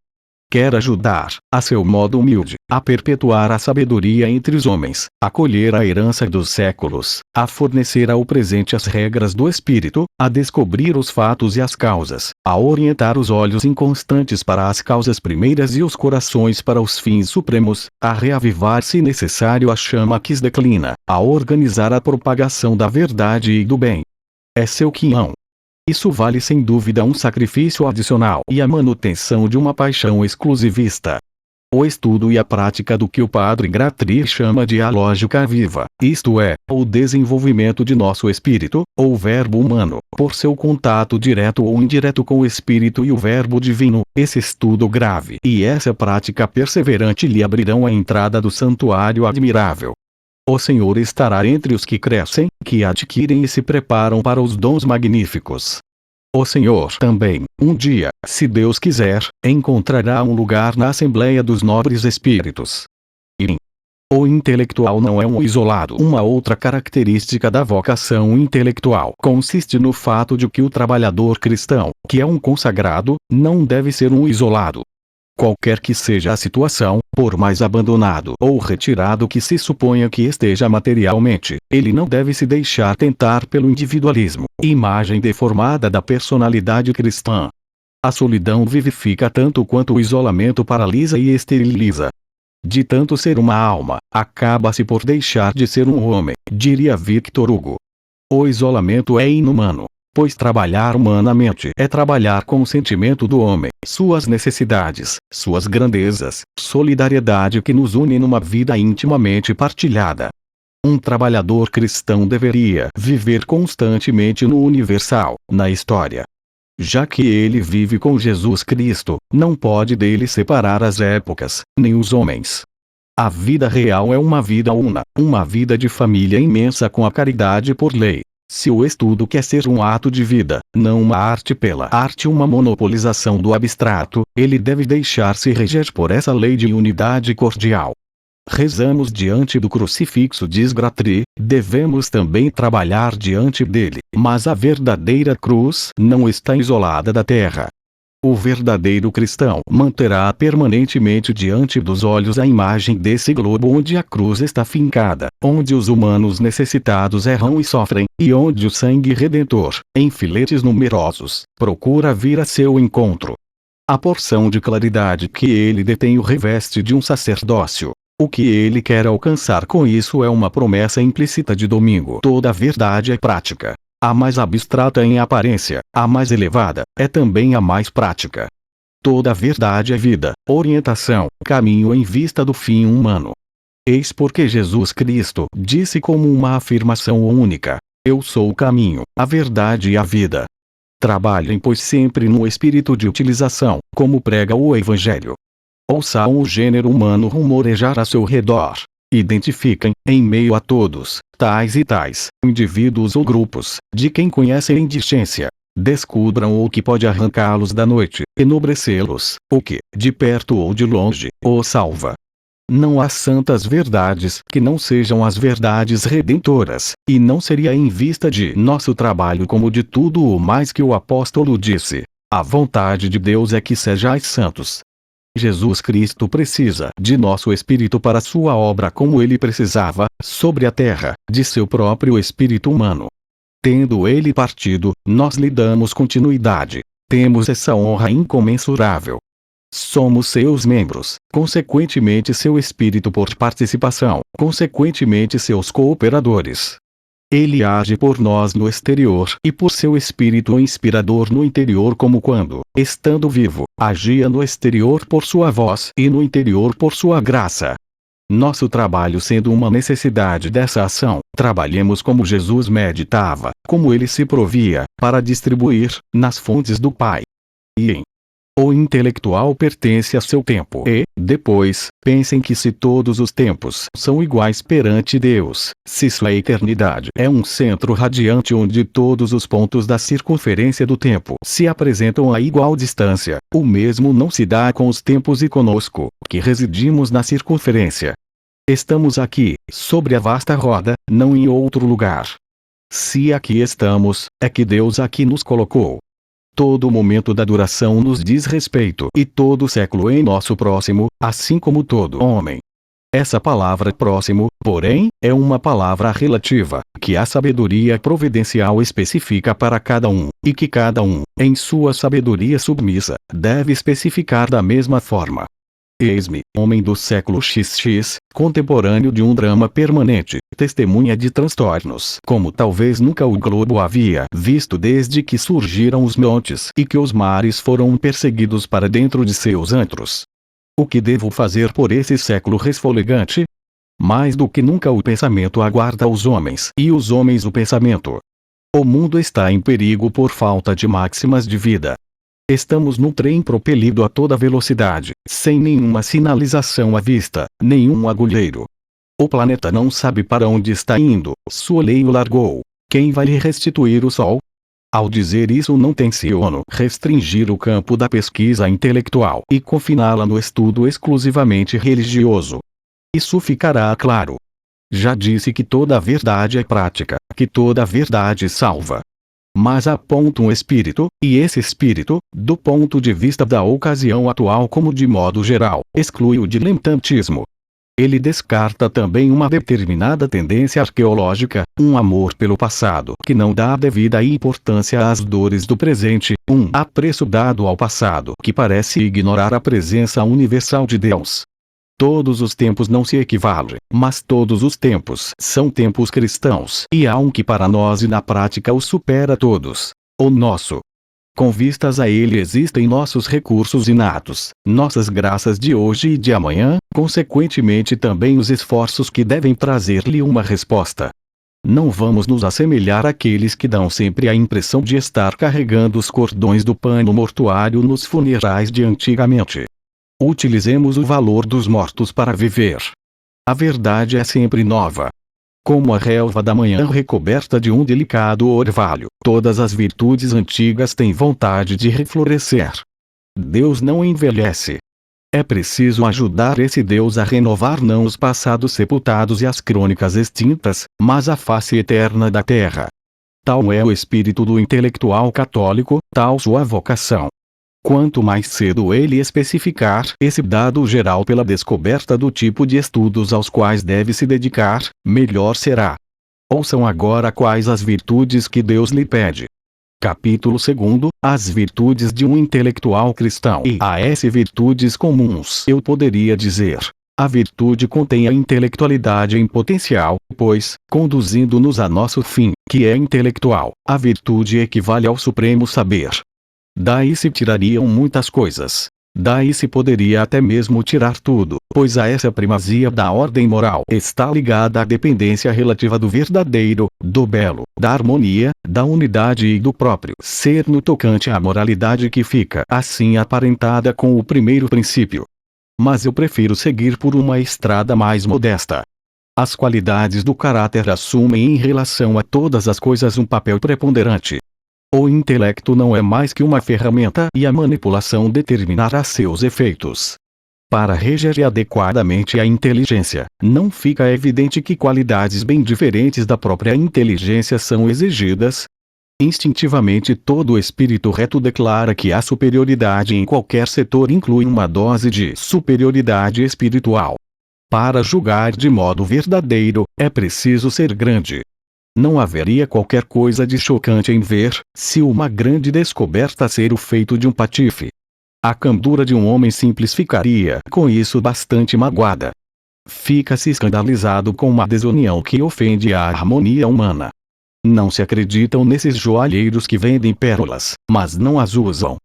Quer ajudar, a seu modo humilde, a perpetuar a sabedoria entre os homens, a colher a herança dos séculos, a fornecer ao presente as regras do espírito, a descobrir os fatos e as causas, a orientar os olhos inconstantes para as causas primeiras e os corações para os fins supremos, a reavivar se necessário a chama que se declina, a organizar a propagação da verdade e do bem. É seu quinhão. Isso vale sem dúvida um sacrifício adicional e a manutenção de uma paixão exclusivista. O estudo e a prática do que o padre Gratry chama de a lógica viva, isto é, o desenvolvimento de nosso espírito, ou verbo humano, por seu contato direto ou indireto com o espírito e o verbo divino, esse estudo grave e essa prática perseverante lhe abrirão a entrada do santuário admirável. O Senhor estará entre os que crescem, que adquirem e se preparam para os dons magníficos. O Senhor também, um dia, se Deus quiser, encontrará um lugar na Assembleia dos Nobres Espíritos. O intelectual não é um isolado. Uma outra característica da vocação intelectual consiste no fato de que o trabalhador cristão, que é um consagrado, não deve ser um isolado. Qualquer que seja a situação, por mais abandonado ou retirado que se suponha que esteja materialmente, ele não deve se deixar tentar pelo individualismo, imagem deformada da personalidade cristã. A solidão vivifica tanto quanto o isolamento paralisa e esteriliza. De tanto ser uma alma, acaba-se por deixar de ser um homem, diria Victor Hugo. O isolamento é inumano. Pois trabalhar humanamente é trabalhar com o sentimento do homem, suas necessidades, suas grandezas, solidariedade que nos une numa vida intimamente partilhada. Um trabalhador cristão deveria viver constantemente no universal, na história. Já que ele vive com Jesus Cristo, não pode dele separar as épocas, nem os homens. A vida real é uma vida una, uma vida de família imensa com a caridade por lei. Se o estudo quer ser um ato de vida, não uma arte pela arte, uma monopolização do abstrato, ele deve deixar-se reger por essa lei de unidade cordial. Rezamos diante do crucifixo, diz Gratry, devemos também trabalhar diante dele, mas a verdadeira cruz não está isolada da terra. O verdadeiro cristão manterá permanentemente diante dos olhos a imagem desse globo onde a cruz está fincada, onde os humanos necessitados erram e sofrem, e onde o sangue redentor, em filetes numerosos, procura vir a seu encontro. A porção de claridade que ele detém o reveste de um sacerdócio. O que ele quer alcançar com isso é uma promessa implícita de domingo. Toda a verdade é prática. A mais abstrata em aparência, a mais elevada, é também a mais prática. Toda a verdade é vida, orientação, caminho em vista do fim humano. Eis porque Jesus Cristo disse como uma afirmação única: eu sou o caminho, a verdade e a vida. Trabalhem pois sempre no espírito de utilização, como prega o Evangelho. Ouçam o gênero humano rumorejar a seu redor. Identifiquem, em meio a todos, tais e tais, indivíduos ou grupos, de quem conhecem a indigência. Descubram o que pode arrancá-los da noite, enobrecê-los, o que, de perto ou de longe, os salva. Não há santas verdades que não sejam as verdades redentoras, e não seria em vista de nosso trabalho como de tudo o mais que o apóstolo disse: a vontade de Deus é que sejais santos. Jesus Cristo precisa de nosso espírito para sua obra como ele precisava, sobre a terra, de seu próprio espírito humano. Tendo ele partido, nós lhe damos continuidade. Temos essa honra incomensurável. Somos seus membros, consequentemente seu espírito por participação, consequentemente seus cooperadores. Ele age por nós no exterior e por seu espírito inspirador no interior, como quando, estando vivo, agia no exterior por sua voz e no interior por sua graça. Nosso trabalho sendo uma necessidade dessa ação, trabalhemos como Jesus meditava, como ele se provia, para distribuir, nas fontes do Pai. E em o intelectual pertence a seu tempo e, depois, pensem que se todos os tempos são iguais perante Deus, se sua eternidade é um centro radiante onde todos os pontos da circunferência do tempo se apresentam a igual distância, o mesmo não se dá com os tempos e conosco, que residimos na circunferência. Estamos aqui, sobre a vasta roda, não em outro lugar. Se aqui estamos, é que Deus aqui nos colocou. Todo momento da duração nos diz respeito e todo século em nosso próximo, assim como todo homem. Essa palavra próximo, porém, é uma palavra relativa, que a sabedoria providencial especifica para cada um, e que cada um, em sua sabedoria submissa, deve especificar da mesma forma. Eis-me, homem do século XX, contemporâneo de um drama permanente, testemunha de transtornos como talvez nunca o globo havia visto desde que surgiram os montes e que os mares foram perseguidos para dentro de seus antros. O que devo fazer por esse século resfolegante? Mais do que nunca o pensamento aguarda os homens e os homens o pensamento. O mundo está em perigo por falta de máximas de vida. Estamos num trem propelido a toda velocidade, sem nenhuma sinalização à vista, nenhum agulheiro. O planeta não sabe para onde está indo, sua lei o largou. Quem vai lhe restituir o sol? Ao dizer isso não tenciono restringir o campo da pesquisa intelectual e confiná-la no estudo exclusivamente religioso. Isso ficará claro. Já disse que toda a verdade é prática, que toda a verdade salva. Mas aponta um espírito, e esse espírito, do ponto de vista da ocasião atual como de modo geral, exclui o diletantismo. Ele descarta também uma determinada tendência arqueológica, um amor pelo passado que não dá a devida importância às dores do presente, um apreço dado ao passado que parece ignorar a presença universal de Deus. Todos os tempos não se equivalem, mas todos os tempos são tempos cristãos, e há um que para nós e na prática os supera todos: o nosso. Com vistas a ele existem nossos recursos inatos, nossas graças de hoje e de amanhã, consequentemente também os esforços que devem trazer-lhe uma resposta. Não vamos nos assemelhar àqueles que dão sempre a impressão de estar carregando os cordões do pano mortuário nos funerais de antigamente. Utilizemos o valor dos mortos para viver. A verdade é sempre nova. Como a relva da manhã recoberta de um delicado orvalho, todas as virtudes antigas têm vontade de reflorescer. Deus não envelhece. É preciso ajudar esse Deus a renovar não os passados sepultados e as crônicas extintas, mas a face eterna da terra. Tal é o espírito do intelectual católico, tal sua vocação. Quanto mais cedo ele especificar esse dado geral pela descoberta do tipo de estudos aos quais deve se dedicar, melhor será. Ouçam agora quais as virtudes que Deus lhe pede. Capítulo 2. As virtudes de um intelectual cristão. E as virtudes comuns. Eu poderia dizer: a virtude contém a intelectualidade em potencial, pois, conduzindo-nos a nosso fim, que é intelectual, a virtude equivale ao supremo saber. Daí se tirariam muitas coisas. Daí se poderia até mesmo tirar tudo, pois a essa primazia da ordem moral está ligada à dependência relativa do verdadeiro, do belo, da harmonia, da unidade e do próprio ser no tocante à moralidade que fica assim aparentada com o primeiro princípio. Mas eu prefiro seguir por uma estrada mais modesta. As qualidades do caráter assumem em relação a todas as coisas um papel preponderante. O intelecto não é mais que uma ferramenta e a manipulação determinará seus efeitos. Para reger adequadamente a inteligência, não fica evidente que qualidades bem diferentes da própria inteligência são exigidas? Instintivamente todo espírito reto declara que a superioridade em qualquer setor inclui uma dose de superioridade espiritual. Para julgar de modo verdadeiro, é preciso ser grande. Não haveria qualquer coisa de chocante em ver, se uma grande descoberta ser o feito de um patife. A candura de um homem simples ficaria, com isso, bastante magoada. Fica-se escandalizado com uma desunião que ofende a harmonia humana. Não se acreditam nesses joalheiros que vendem pérolas, mas não as usam.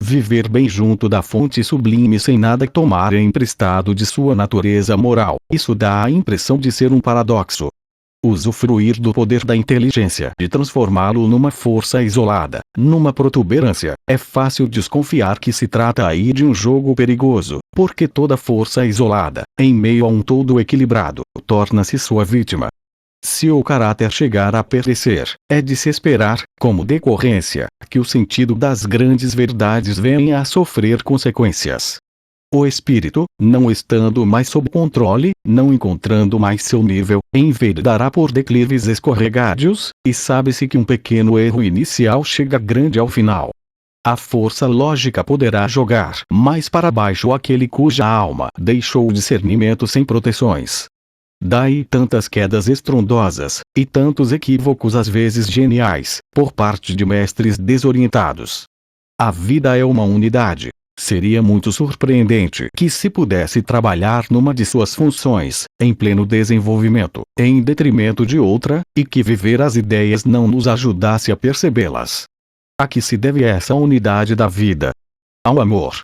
Viver bem junto da fonte sublime sem nada tomar emprestado de sua natureza moral, isso dá a impressão de ser um paradoxo. Usufruir do poder da inteligência de transformá-lo numa força isolada, numa protuberância, é fácil desconfiar que se trata aí de um jogo perigoso, porque toda força isolada, em meio a um todo equilibrado, torna-se sua vítima. Se o caráter chegar a perecer, é de se esperar, como decorrência, que o sentido das grandes verdades venha a sofrer consequências. O espírito, não estando mais sob controle, não encontrando mais seu nível, enveredará por declives escorregadios, e sabe-se que um pequeno erro inicial chega grande ao final. A força lógica poderá jogar mais para baixo aquele cuja alma deixou o discernimento sem proteções. Daí tantas quedas estrondosas, e tantos equívocos às vezes geniais, por parte de mestres desorientados. A vida é uma unidade. Seria muito surpreendente que se pudesse trabalhar numa de suas funções, em pleno desenvolvimento, em detrimento de outra, e que viver as ideias não nos ajudasse a percebê-las. A que se deve essa unidade da vida? Ao amor.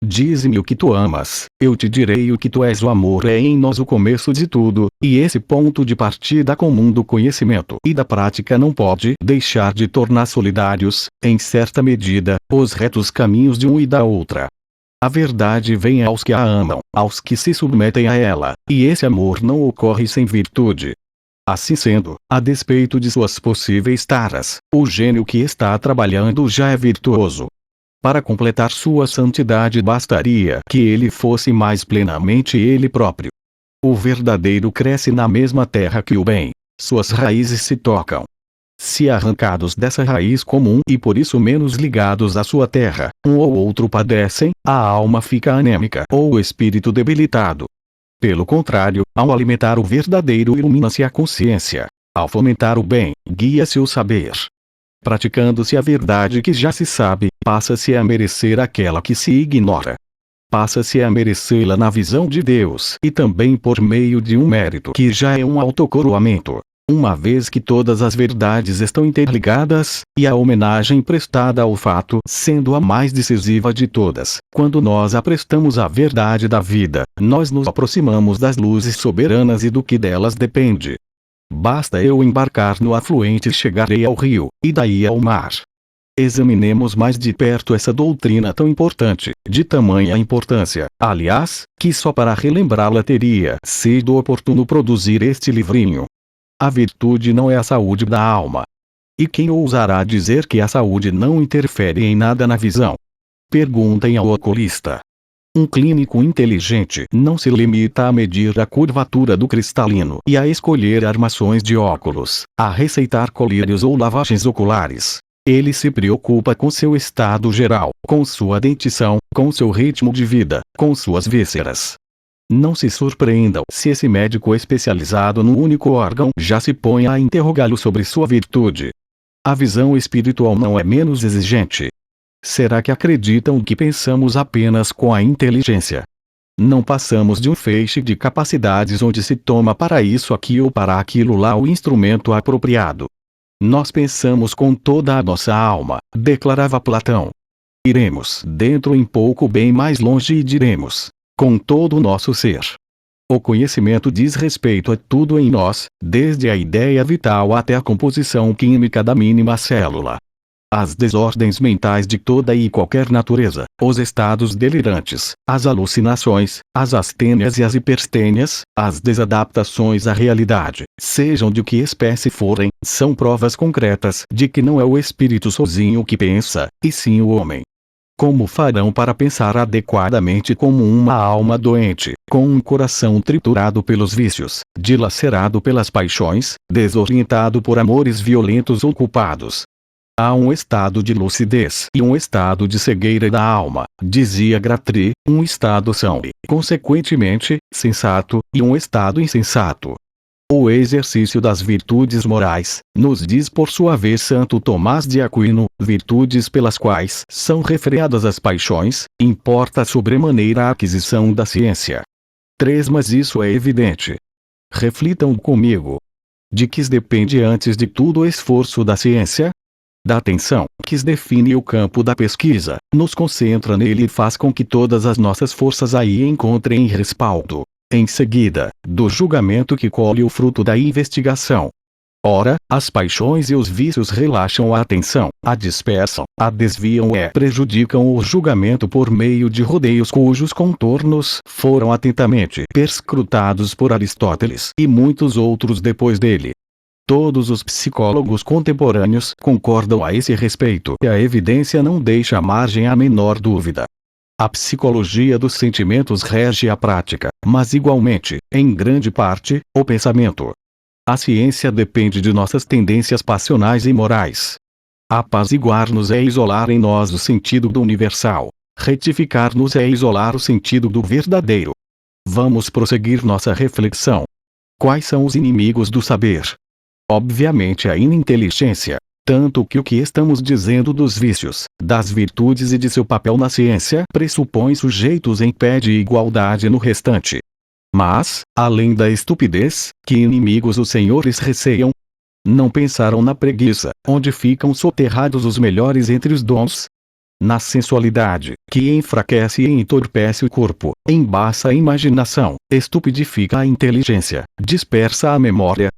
Dize-me o que tu amas, eu te direi o que tu és. O amor é em nós o começo de tudo, e esse ponto de partida comum do conhecimento e da prática não pode deixar de tornar solidários, em certa medida, os retos caminhos de um e da outra. A verdade vem aos que a amam, aos que se submetem a ela, e esse amor não ocorre sem virtude. Assim sendo, a despeito de suas possíveis taras, o gênio que está trabalhando já é virtuoso. Para completar sua santidade bastaria que ele fosse mais plenamente ele próprio. O verdadeiro cresce na mesma terra que o bem, suas raízes se tocam. Se arrancados dessa raiz comum e por isso menos ligados à sua terra, um ou outro padecem, a alma fica anêmica ou o espírito debilitado. Pelo contrário, ao alimentar o verdadeiro ilumina-se a consciência. Ao fomentar o bem, guia-se o saber. Praticando-se a verdade que já se sabe, passa-se a merecer aquela que se ignora. Passa-se a merecê-la na visão de Deus e também por meio de um mérito que já é um autocoroamento. Uma vez que todas as verdades estão interligadas, e a homenagem prestada ao fato sendo a mais decisiva de todas, quando nós a prestamos à verdade da vida, nós nos aproximamos das luzes soberanas e do que delas depende. Basta eu embarcar no afluente e chegarei ao rio, e daí ao mar. Examinemos mais de perto essa doutrina tão importante, de tamanha importância, aliás, que só para relembrá-la teria sido oportuno produzir este livrinho. A virtude não é a saúde da alma. E quem ousará dizer que a saúde não interfere em nada na visão? Perguntem ao oculista. Um clínico inteligente não se limita a medir a curvatura do cristalino e a escolher armações de óculos, a receitar colírios ou lavagens oculares. Ele se preocupa com seu estado geral, com sua dentição, com seu ritmo de vida, com suas vísceras. Não se surpreendam se esse médico especializado num único órgão já se põe a interrogá-lo sobre sua virtude. A visão espiritual não é menos exigente. Será que acreditam que pensamos apenas com a inteligência? Não passamos de um feixe de capacidades onde se toma para isso aqui ou para aquilo lá o instrumento apropriado. Nós pensamos com toda a nossa alma, declarava Platão. Iremos dentro em pouco bem mais longe e diremos, com todo o nosso ser. O conhecimento diz respeito a tudo em nós, desde a ideia vital até a composição química da mínima célula. As desordens mentais de toda e qualquer natureza, os estados delirantes, as alucinações, as astênias e as hiperstênias, as desadaptações à realidade, sejam de que espécie forem, são provas concretas de que não é o espírito sozinho que pensa, e sim o homem. Como farão para pensar adequadamente como uma alma doente, com um coração triturado pelos vícios, dilacerado pelas paixões, desorientado por amores violentos ou culpados? Há um estado de lucidez e um estado de cegueira da alma, dizia Gratry, um estado são, consequentemente, sensato, e um estado insensato. O exercício das virtudes morais, nos diz por sua vez Santo Tomás de Aquino, virtudes pelas quais são refreadas as paixões, importa sobremaneira a aquisição da ciência. 3. Mas isso é evidente. Reflitam comigo. De que depende antes de tudo o esforço da ciência? Da atenção, que define o campo da pesquisa, nos concentra nele e faz com que todas as nossas forças aí encontrem respaldo. Em seguida, do julgamento que colhe o fruto da investigação. Ora, as paixões e os vícios relaxam a atenção, a dispersam, a desviam e prejudicam o julgamento por meio de rodeios cujos contornos foram atentamente perscrutados por Aristóteles e muitos outros depois dele. Todos os psicólogos contemporâneos concordam a esse respeito e a evidência não deixa margem à menor dúvida. A psicologia dos sentimentos rege a prática, mas igualmente, em grande parte, o pensamento. A ciência depende de nossas tendências passionais e morais. Apaziguar-nos é isolar em nós o sentido do universal. Retificar-nos é isolar o sentido do verdadeiro. Vamos prosseguir nossa reflexão. Quais são os inimigos do saber? Obviamente a ininteligência. Tanto que o que estamos dizendo dos vícios, das virtudes e de seu papel na ciência pressupõe sujeitos em pé de igualdade no restante. Mas, além da estupidez, que inimigos os senhores receiam? Não pensaram na preguiça, onde ficam soterrados os melhores entre os dons? Na sensualidade, que enfraquece e entorpece o corpo, embaça a imaginação, estupidifica a inteligência, dispersa a memória?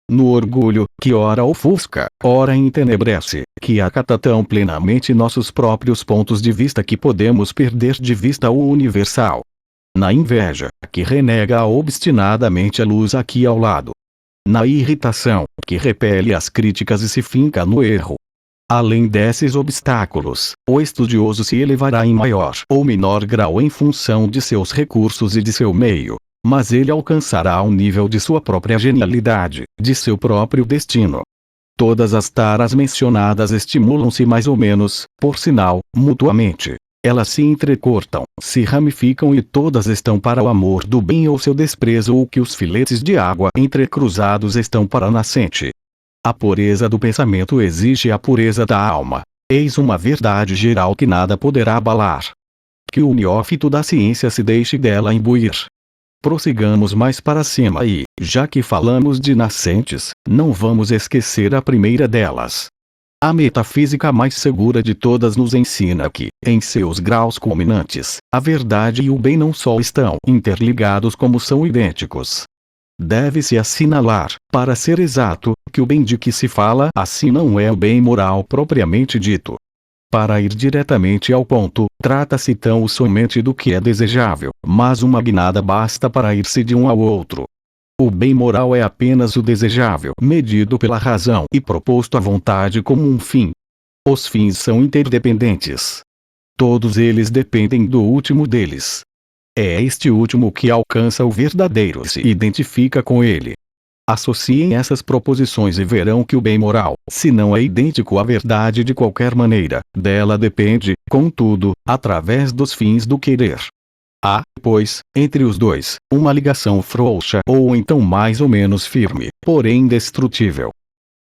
No orgulho, que ora ofusca, ora entenebrece, que acata tão plenamente nossos próprios pontos de vista que podemos perder de vista o universal. Na inveja, que renega obstinadamente a luz aqui ao lado. Na irritação, que repele as críticas e se finca no erro. Além desses obstáculos, o estudioso se elevará em maior ou menor grau em função de seus recursos e de seu meio. Mas ele alcançará o nível de sua própria genialidade, de seu próprio destino. Todas as taras mencionadas estimulam-se mais ou menos, por sinal, mutuamente. Elas se entrecortam, se ramificam e todas estão para o amor do bem ou seu desprezo ou que os filetes de água entrecruzados estão para a nascente. A pureza do pensamento exige a pureza da alma. Eis uma verdade geral que nada poderá abalar. Que o neófito da ciência se deixe dela imbuir. Prossigamos mais para cima e, já que falamos de nascentes, não vamos esquecer a primeira delas. A metafísica mais segura de todas nos ensina que, em seus graus culminantes, a verdade e o bem não só estão interligados como são idênticos. Deve-se assinalar, para ser exato, que o bem de que se fala assim não é o bem moral propriamente dito. Para ir diretamente ao ponto, trata-se tão somente do que é desejável, mas uma guinada basta para ir-se de um ao outro. O bem moral é apenas o desejável, medido pela razão e proposto à vontade como um fim. Os fins são interdependentes. Todos eles dependem do último deles. É este último que alcança o verdadeiro e se identifica com ele. Associem essas proposições e verão que o bem moral, se não é idêntico à verdade de qualquer maneira, dela depende, contudo, através dos fins do querer. Há, pois, entre os dois, uma ligação frouxa ou então mais ou menos firme, porém indestrutível.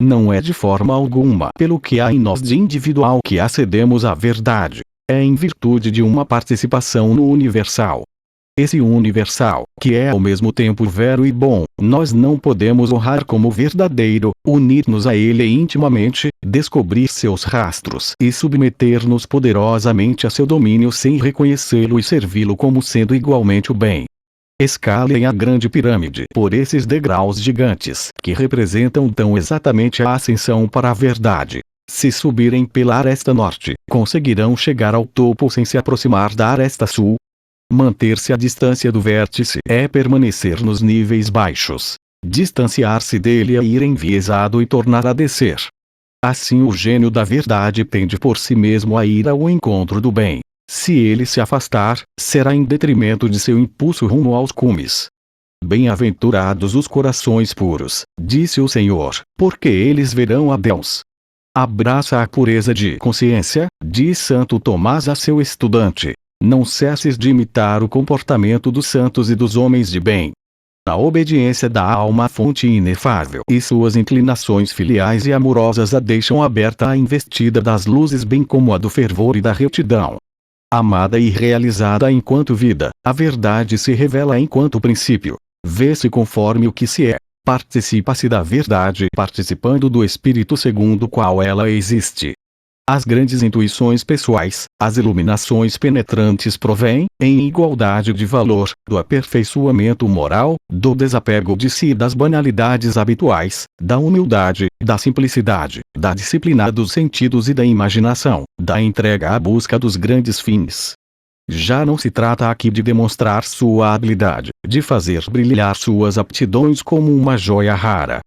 Não é de forma alguma pelo que há em nós de individual que acedemos à verdade. É em virtude de uma participação no universal. Esse universal, que é ao mesmo tempo vero e bom, nós não podemos honrar como verdadeiro, unir-nos a ele intimamente, descobrir seus rastros e submeter-nos poderosamente a seu domínio sem reconhecê-lo e servi-lo como sendo igualmente o bem. Escalem a grande pirâmide por esses degraus gigantes, que representam tão exatamente a ascensão para a verdade. Se subirem pela aresta norte, conseguirão chegar ao topo sem se aproximar da aresta sul. Manter-se à distância do vértice é permanecer nos níveis baixos. Distanciar-se dele é ir enviesado e tornar a descer. Assim o gênio da verdade tende por si mesmo a ir ao encontro do bem. Se ele se afastar, será em detrimento de seu impulso rumo aos cumes. Bem-aventurados os corações puros, disse o Senhor, porque eles verão a Deus. Abraça a pureza de consciência, diz Santo Tomás a seu estudante. Não cesses de imitar o comportamento dos santos e dos homens de bem. A obediência da alma fonte inefável e suas inclinações filiais e amorosas a deixam aberta à investida das luzes bem como a do fervor e da retidão. Amada e realizada enquanto vida, a verdade se revela enquanto princípio. Vê-se conforme o que se é. Participa-se da verdade participando do espírito segundo o qual ela existe. As grandes intuições pessoais, as iluminações penetrantes provêm, em igualdade de valor, do aperfeiçoamento moral, do desapego de si e das banalidades habituais, da humildade, da simplicidade, da disciplina dos sentidos e da imaginação, da entrega à busca dos grandes fins. Já não se trata aqui de demonstrar sua habilidade, de fazer brilhar suas aptidões como uma joia rara.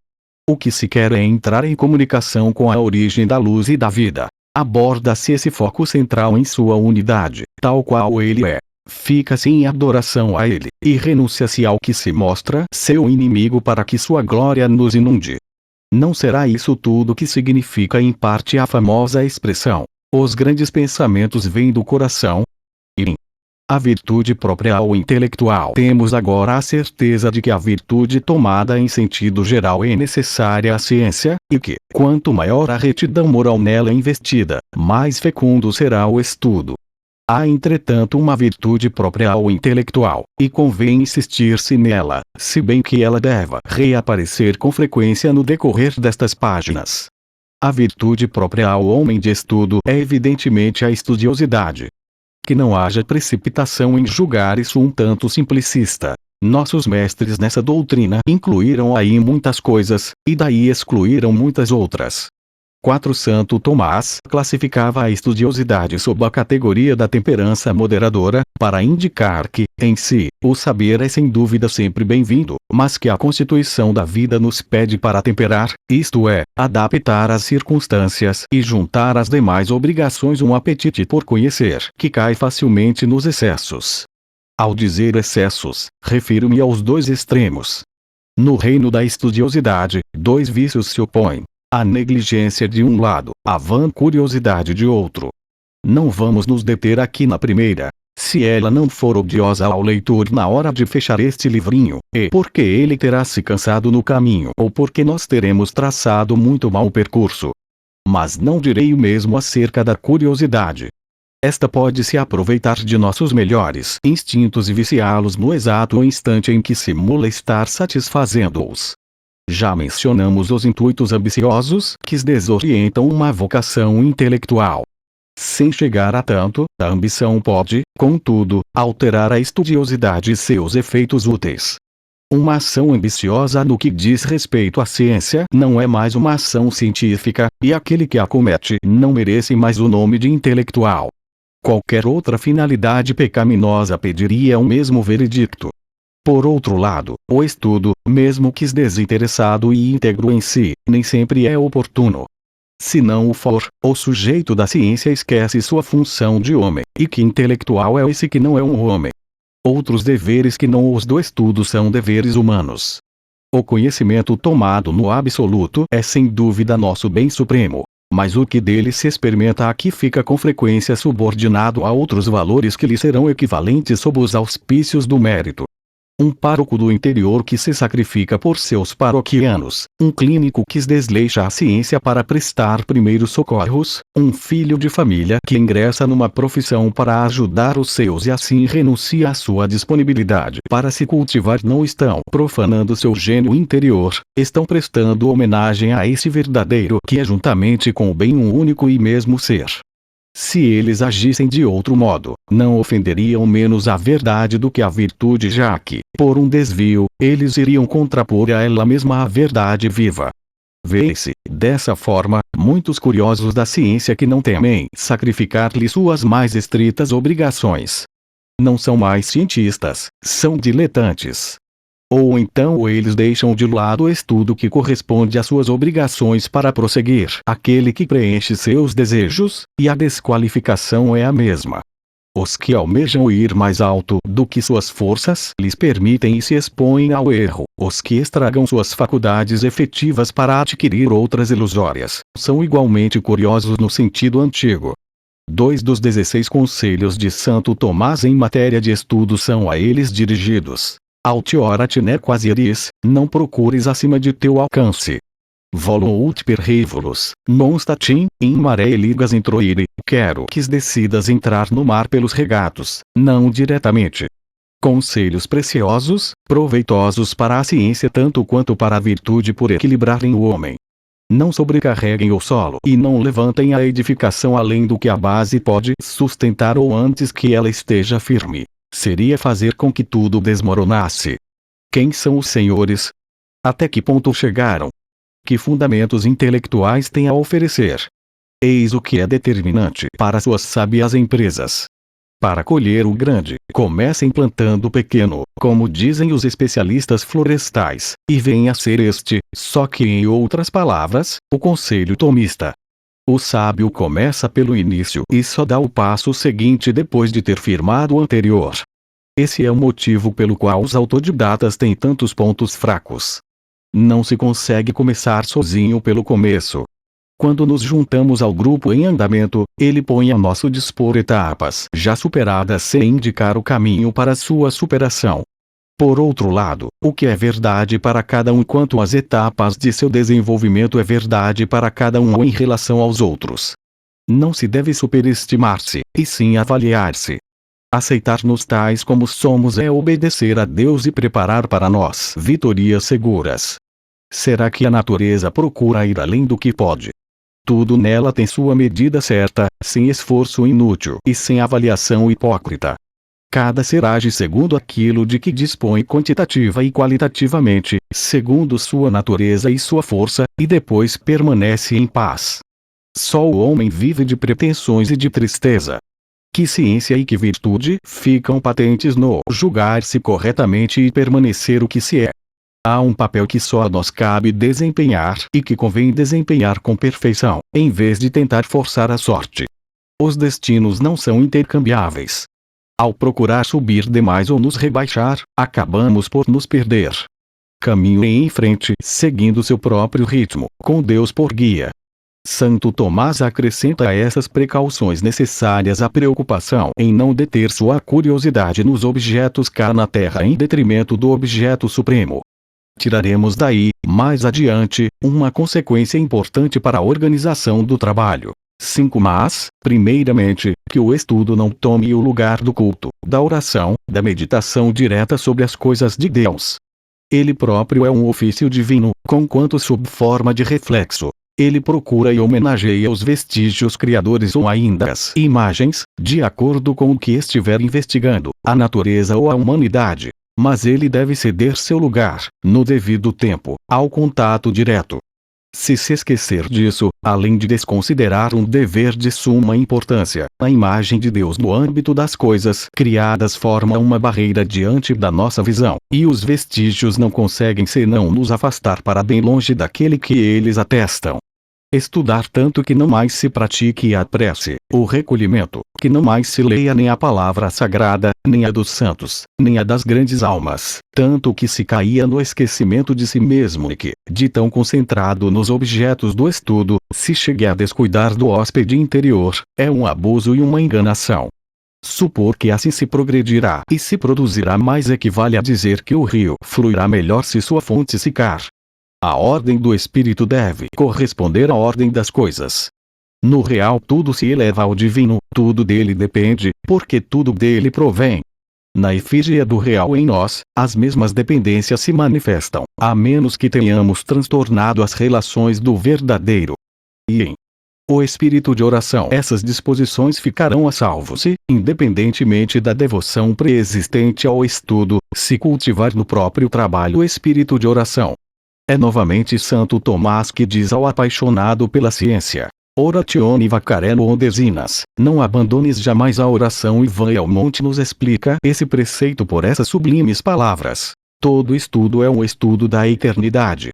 O que se quer é entrar em comunicação com a origem da luz e da vida. Aborda-se esse foco central em sua unidade, tal qual ele é. Fica-se em adoração a ele, e renuncia-se ao que se mostra seu inimigo para que sua glória nos inunde. Não será isso tudo que significa em parte a famosa expressão: os grandes pensamentos vêm do coração? E a virtude própria ou intelectual. Temos agora a certeza de que a virtude tomada em sentido geral é necessária à ciência, e que, quanto maior a retidão moral nela investida, mais fecundo será o estudo. Há entretanto uma virtude própria ou intelectual, e convém insistir-se nela, se bem que ela deva reaparecer com frequência no decorrer destas páginas. A virtude própria ao homem de estudo é evidentemente a estudiosidade. Que não haja precipitação em julgar isso um tanto simplicista. Nossos mestres nessa doutrina incluíram aí muitas coisas, e daí excluíram muitas outras. Santo Tomás classificava a estudiosidade sob a categoria da temperança moderadora, para indicar que, em si, o saber é sem dúvida sempre bem-vindo, mas que a constituição da vida nos pede para temperar, isto é, adaptar às circunstâncias e juntar às demais obrigações um apetite por conhecer, que cai facilmente nos excessos. Ao dizer excessos, refiro-me aos dois extremos. No reino da estudiosidade, dois vícios se opõem. A negligência de um lado, a vã curiosidade de outro. Não vamos nos deter aqui na primeira. Se ela não for odiosa ao leitor na hora de fechar este livrinho, é porque ele terá se cansado no caminho ou porque nós teremos traçado muito mau percurso. Mas não direi o mesmo acerca da curiosidade. Esta pode se aproveitar de nossos melhores instintos e viciá-los no exato instante em que simula estar satisfazendo-os. Já mencionamos os intuitos ambiciosos que desorientam uma vocação intelectual. Sem chegar a tanto, a ambição pode, contudo, alterar a estudiosidade e seus efeitos úteis. Uma ação ambiciosa no que diz respeito à ciência não é mais uma ação científica, e aquele que a comete não merece mais o nome de intelectual. Qualquer outra finalidade pecaminosa pediria o mesmo veredicto. Por outro lado, o estudo, mesmo que desinteressado e íntegro em si, nem sempre é oportuno. Se não o for, o sujeito da ciência esquece sua função de homem, e que intelectual é esse que não é um homem. Outros deveres que não os do estudo são deveres humanos. O conhecimento tomado no absoluto é sem dúvida nosso bem supremo, mas o que dele se experimenta aqui fica com frequência subordinado a outros valores que lhe serão equivalentes sob os auspícios do mérito. Um pároco do interior que se sacrifica por seus paroquianos, um clínico que se desleixa à ciência para prestar primeiros socorros, um filho de família que ingressa numa profissão para ajudar os seus e assim renuncia à sua disponibilidade para se cultivar não estão profanando seu gênio interior, estão prestando homenagem a esse verdadeiro que é juntamente com o bem um único e mesmo ser. Se eles agissem de outro modo, não ofenderiam menos a verdade do que a virtude, já que, por um desvio, eles iriam contrapor a ela mesma a verdade viva. Vê-se, dessa forma, muitos curiosos da ciência que não temem sacrificar-lhe suas mais estritas obrigações. Não são mais cientistas, são diletantes. Ou então eles deixam de lado o estudo que corresponde às suas obrigações para prosseguir aquele que preenche seus desejos, e a desqualificação é a mesma. Os que almejam ir mais alto do que suas forças lhes permitem e se expõem ao erro, os que estragam suas faculdades efetivas para adquirir outras ilusórias, são igualmente curiosos no sentido antigo. 2 dos 16 conselhos de Santo Tomás em matéria de estudo são a eles dirigidos. Altiora-te ne quasi iris, não procures acima de teu alcance. Volunt per rivolus, non statim, in mare ligas introire, quero que decidas entrar no mar pelos regatos, não diretamente. Conselhos preciosos, proveitosos para a ciência tanto quanto para a virtude por equilibrarem o homem. Não sobrecarreguem o solo e não levantem a edificação além do que a base pode sustentar ou antes que ela esteja firme. Seria fazer com que tudo desmoronasse. Quem são os senhores? Até que ponto chegaram? Que fundamentos intelectuais têm a oferecer? Eis o que é determinante para suas sábias empresas. Para colher o grande, comecem plantando o pequeno, como dizem os especialistas florestais, e venha a ser este, só que em outras palavras, o conselho tomista. O sábio começa pelo início e só dá o passo seguinte depois de ter firmado o anterior. Esse é o motivo pelo qual os autodidatas têm tantos pontos fracos. Não se consegue começar sozinho pelo começo. Quando nos juntamos ao grupo em andamento, ele põe a nosso dispor etapas já superadas sem indicar o caminho para sua superação. Por outro lado, o que é verdade para cada um quanto às etapas de seu desenvolvimento é verdade para cada um em relação aos outros. Não se deve superestimar-se, e sim avaliar-se. Aceitar-nos tais como somos é obedecer a Deus e preparar para nós vitorias seguras. Será que a natureza procura ir além do que pode? Tudo nela tem sua medida certa, sem esforço inútil e sem avaliação hipócrita. Cada ser age segundo aquilo de que dispõe quantitativa e qualitativamente, segundo sua natureza e sua força, e depois permanece em paz. Só o homem vive de pretensões e de tristeza. Que ciência e que virtude ficam patentes no julgar-se corretamente e permanecer o que se é. Há um papel que só a nós cabe desempenhar e que convém desempenhar com perfeição, em vez de tentar forçar a sorte. Os destinos não são intercambiáveis. Ao procurar subir demais ou nos rebaixar, acabamos por nos perder. Caminhe em frente, seguindo seu próprio ritmo, com Deus por guia. Santo Tomás acrescenta a essas precauções necessárias a preocupação em não deter sua curiosidade nos objetos cá na terra em detrimento do objeto supremo. Tiraremos daí, mais adiante, uma consequência importante para a organização do trabalho. 5. Mas, primeiramente, que o estudo não tome o lugar do culto, da oração, da meditação direta sobre as coisas de Deus. Ele próprio é um ofício divino, conquanto sob forma de reflexo. Ele procura e homenageia os vestígios criadores ou ainda as imagens, de acordo com o que estiver investigando, a natureza ou a humanidade. Mas ele deve ceder seu lugar, no devido tempo, ao contato direto. Se esquecer disso, além de desconsiderar um dever de suma importância, a imagem de Deus no âmbito das coisas criadas forma uma barreira diante da nossa visão, e os vestígios não conseguem senão nos afastar para bem longe daquele que eles atestam. Estudar tanto que não mais se pratique a prece, o recolhimento, que não mais se leia nem a palavra sagrada, nem a dos santos, nem a das grandes almas, tanto que se caía no esquecimento de si mesmo e que, de tão concentrado nos objetos do estudo, se chegue a descuidar do hóspede interior, é um abuso e uma enganação. Supor que assim se progredirá e se produzirá mais equivale a dizer que o rio fluirá melhor se sua fonte secar. A ordem do espírito deve corresponder à ordem das coisas. No real tudo se eleva ao divino, tudo dele depende, porque tudo dele provém. Na efígie do real em nós, as mesmas dependências se manifestam, a menos que tenhamos transtornado as relações do verdadeiro. E em o espírito de oração essas disposições ficarão a salvo se, independentemente da devoção preexistente ao estudo, se cultivar no próprio trabalho o espírito de oração. É novamente Santo Tomás que diz ao apaixonado pela ciência: Oratione vacarello ondesinas, não abandones jamais a oração e vai ao monte. Nos explica esse preceito por essas sublimes palavras: todo estudo é um estudo da eternidade.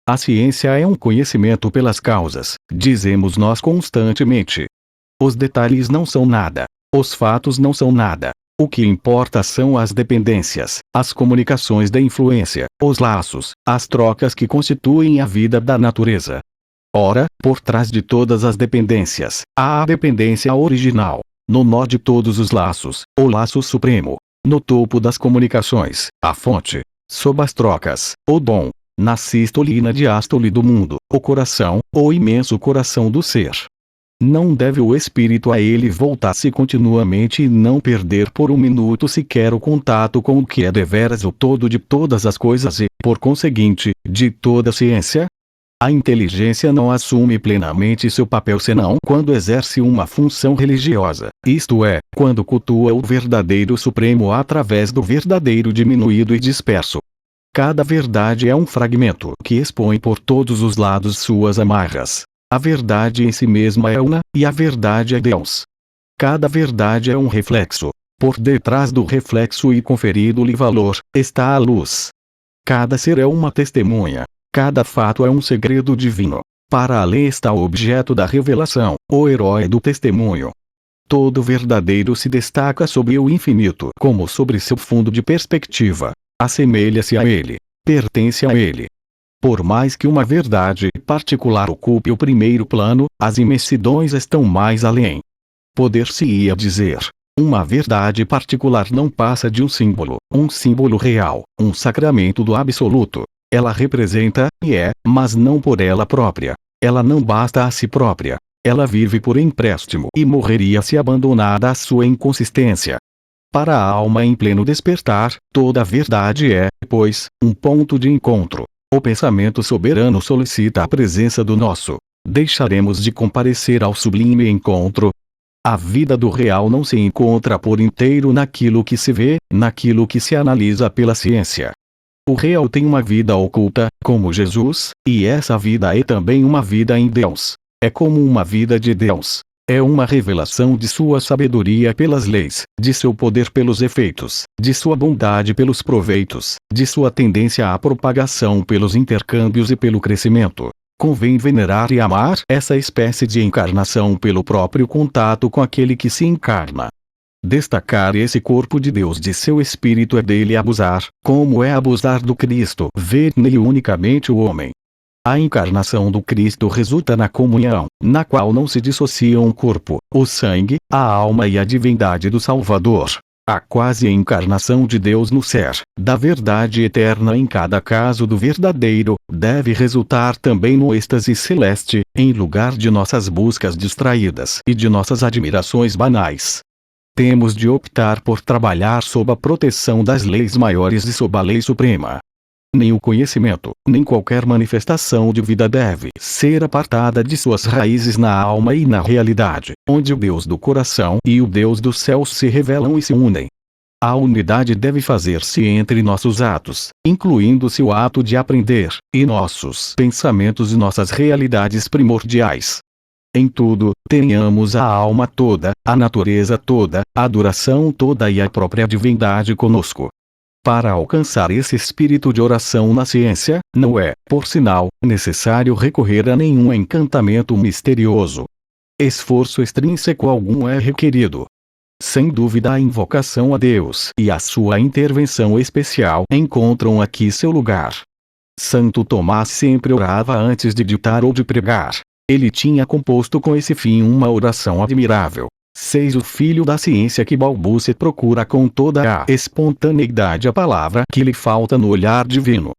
A ciência é um conhecimento pelas causas, dizemos nós constantemente. Os detalhes não são nada. Os fatos não são nada. O que importa são as dependências, as comunicações da influência, os laços, as trocas que constituem a vida da natureza. Ora, por trás de todas as dependências, há a dependência original. No nó de todos os laços, o laço supremo. No topo das comunicações, a fonte. Sob as trocas, o dom. Na sístole e na diástole do mundo, o coração, o imenso coração do ser. Não deve o espírito a ele voltar-se continuamente e não perder por um minuto sequer o contato com o que é deveras o todo de todas as coisas e, por conseguinte, de toda a ciência? A inteligência não assume plenamente seu papel senão quando exerce uma função religiosa, isto é, quando cultua o verdadeiro supremo através do verdadeiro diminuído e disperso. Cada verdade é um fragmento que expõe por todos os lados suas amarras. A verdade em si mesma é una, e a verdade é Deus. Cada verdade é um reflexo. Por detrás do reflexo e conferido-lhe valor, está a luz. Cada ser é uma testemunha. Cada fato é um segredo divino. Para além está o objeto da revelação, o herói do testemunho. Todo verdadeiro se destaca sobre o infinito como sobre seu fundo de perspectiva. Assemelha-se a ele. Pertence a ele. Por mais que uma verdade particular ocupe o primeiro plano, as imensidões estão mais além. Poder-se-ia dizer: uma verdade particular não passa de um símbolo real, um sacramento do absoluto. Ela representa, e é, mas não por ela própria. Ela não basta a si própria. Ela vive por empréstimo e morreria se abandonada à sua inconsistência. Para a alma em pleno despertar, toda a verdade é, pois, um ponto de encontro. O pensamento soberano solicita a presença do nosso. Deixaremos de comparecer ao sublime encontro. A vida do real não se encontra por inteiro naquilo que se vê, naquilo que se analisa pela ciência. O real tem uma vida oculta, como Jesus, e essa vida é também uma vida em Deus. É como uma vida de Deus. É uma revelação de sua sabedoria pelas leis, de seu poder pelos efeitos, de sua bondade pelos proveitos, de sua tendência à propagação pelos intercâmbios e pelo crescimento. Convém venerar e amar essa espécie de encarnação pelo próprio contato com aquele que se encarna. Destacar esse corpo de Deus de seu espírito é dele abusar, como é abusar do Cristo, ver nele unicamente o homem. A encarnação do Cristo resulta na comunhão, na qual não se dissociam o corpo, o sangue, a alma e a divindade do Salvador. A quase encarnação de Deus no ser, da verdade eterna em cada caso do verdadeiro, deve resultar também no êxtase celeste, em lugar de nossas buscas distraídas e de nossas admirações banais. Temos de optar por trabalhar sob a proteção das leis maiores e sob a lei suprema. Nem o conhecimento, nem qualquer manifestação de vida deve ser apartada de suas raízes na alma e na realidade, onde o Deus do coração e o Deus dos céus se revelam e se unem. A unidade deve fazer-se entre nossos atos, incluindo-se o ato de aprender, e nossos pensamentos e nossas realidades primordiais. Em tudo, tenhamos a alma toda, a natureza toda, a adoração toda e a própria divindade conosco. Para alcançar esse espírito de oração na ciência, não é, por sinal, necessário recorrer a nenhum encantamento misterioso. Esforço extrínseco algum é requerido. Sem dúvida a invocação a Deus e a sua intervenção especial encontram aqui seu lugar. Santo Tomás sempre orava antes de ditar ou de pregar. Ele tinha composto com esse fim uma oração admirável. Seis o filho da ciência que balbucia procura com toda a espontaneidade a palavra que lhe falta no olhar divino.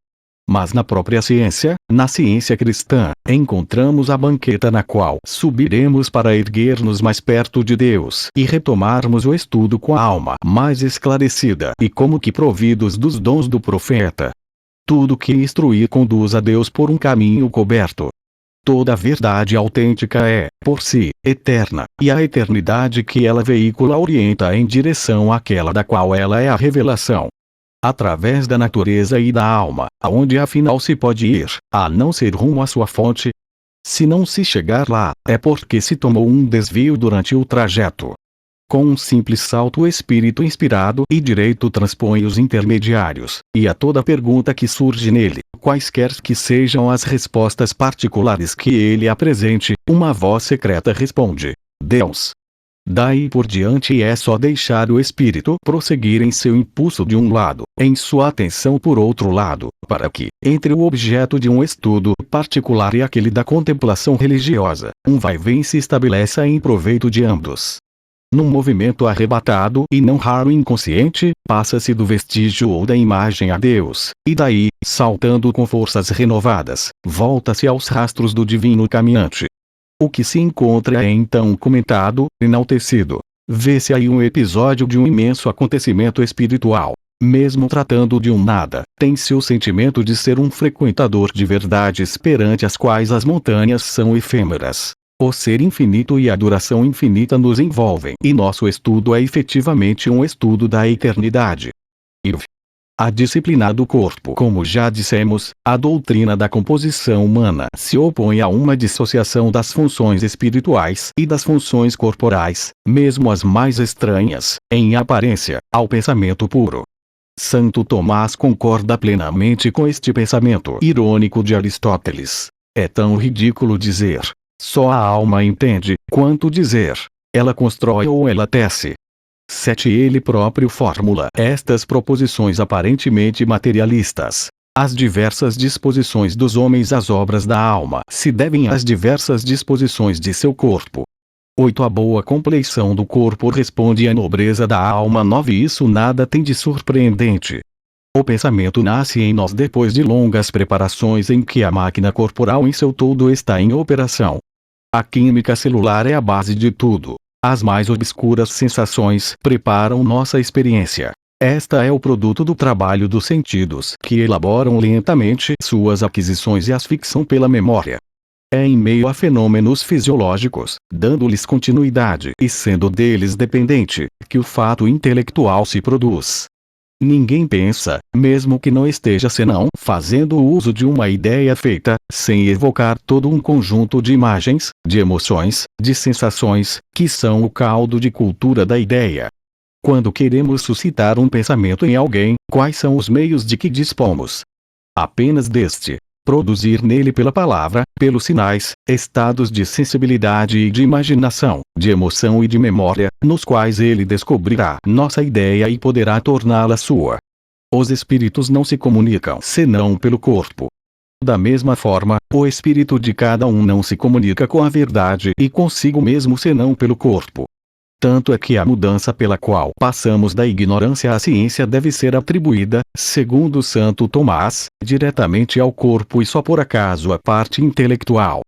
Mas na própria ciência, na ciência cristã, encontramos a banqueta na qual subiremos para erguer-nos mais perto de Deus e retomarmos o estudo com a alma mais esclarecida e como que providos dos dons do profeta. Tudo que instruir conduz a Deus por um caminho coberto. Toda a verdade autêntica é, por si, eterna, e a eternidade que ela veicula orienta em direção àquela da qual ela é a revelação. Através da natureza e da alma, aonde afinal se pode ir, a não ser rumo à sua fonte? Se não se chegar lá, é porque se tomou um desvio durante o trajeto. Com um simples salto o espírito inspirado e direito transpõe os intermediários, e a toda pergunta que surge nele, quaisquer que sejam as respostas particulares que ele apresente, uma voz secreta responde: Deus. Daí por diante é só deixar o espírito prosseguir em seu impulso de um lado, em sua atenção por outro lado, para que, entre o objeto de um estudo particular e aquele da contemplação religiosa, um vai-vem se estabeleça em proveito de ambos. Num movimento arrebatado e não raro inconsciente, passa-se do vestígio ou da imagem a Deus, e daí, saltando com forças renovadas, volta-se aos rastros do divino caminhante. O que se encontra é então comentado, enaltecido. Vê-se aí um episódio de um imenso acontecimento espiritual. Mesmo tratando de um nada, tem-se o sentimento de ser um frequentador de verdades perante as quais as montanhas são efêmeras. O ser infinito e a duração infinita nos envolvem, e nosso estudo é efetivamente um estudo da eternidade. A disciplina do corpo. Como já dissemos, a doutrina da composição humana se opõe a uma dissociação das funções espirituais e das funções corporais, mesmo as mais estranhas, em aparência, ao pensamento puro. Santo Tomás concorda plenamente com este pensamento irônico de Aristóteles. É tão ridículo dizer: só a alma entende, quanto dizer: ela constrói ou ela tece. 7. Ele próprio formula estas proposições aparentemente materialistas. As diversas disposições dos homens às obras da alma se devem às diversas disposições de seu corpo. 8. A boa compleição do corpo responde à nobreza da alma. 9. Isso nada tem de surpreendente. O pensamento nasce em nós depois de longas preparações em que a máquina corporal em seu todo está em operação. A química celular é a base de tudo. As mais obscuras sensações preparam nossa experiência. Esta é o produto do trabalho dos sentidos, que elaboram lentamente suas aquisições e as fixam pela memória. É em meio a fenômenos fisiológicos, dando-lhes continuidade e sendo deles dependente, que o fato intelectual se produz. Ninguém pensa, mesmo que não esteja senão fazendo uso de uma ideia feita, sem evocar todo um conjunto de imagens, de emoções, de sensações, que são o caldo de cultura da ideia. Quando queremos suscitar um pensamento em alguém, quais são os meios de que dispomos? Apenas deste: produzir nele pela palavra, pelos sinais, estados de sensibilidade e de imaginação, de emoção e de memória, nos quais ele descobrirá nossa ideia e poderá torná-la sua. Os espíritos não se comunicam senão pelo corpo. Da mesma forma, o espírito de cada um não se comunica com a verdade e consigo mesmo senão pelo corpo. Tanto é que a mudança pela qual passamos da ignorância à ciência deve ser atribuída, segundo Santo Tomás, diretamente ao corpo e só por acaso à parte intelectual.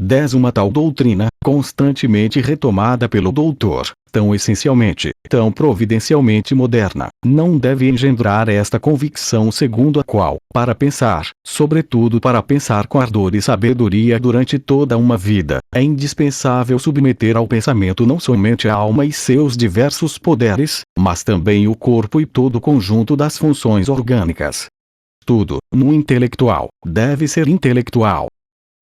10. Uma tal doutrina, constantemente retomada pelo doutor, tão essencialmente, tão providencialmente moderna, não deve engendrar esta convicção segundo a qual, para pensar, sobretudo para pensar com ardor e sabedoria durante toda uma vida, é indispensável submeter ao pensamento não somente a alma e seus diversos poderes, mas também o corpo e todo o conjunto das funções orgânicas. Tudo, no intelectual, deve ser intelectual.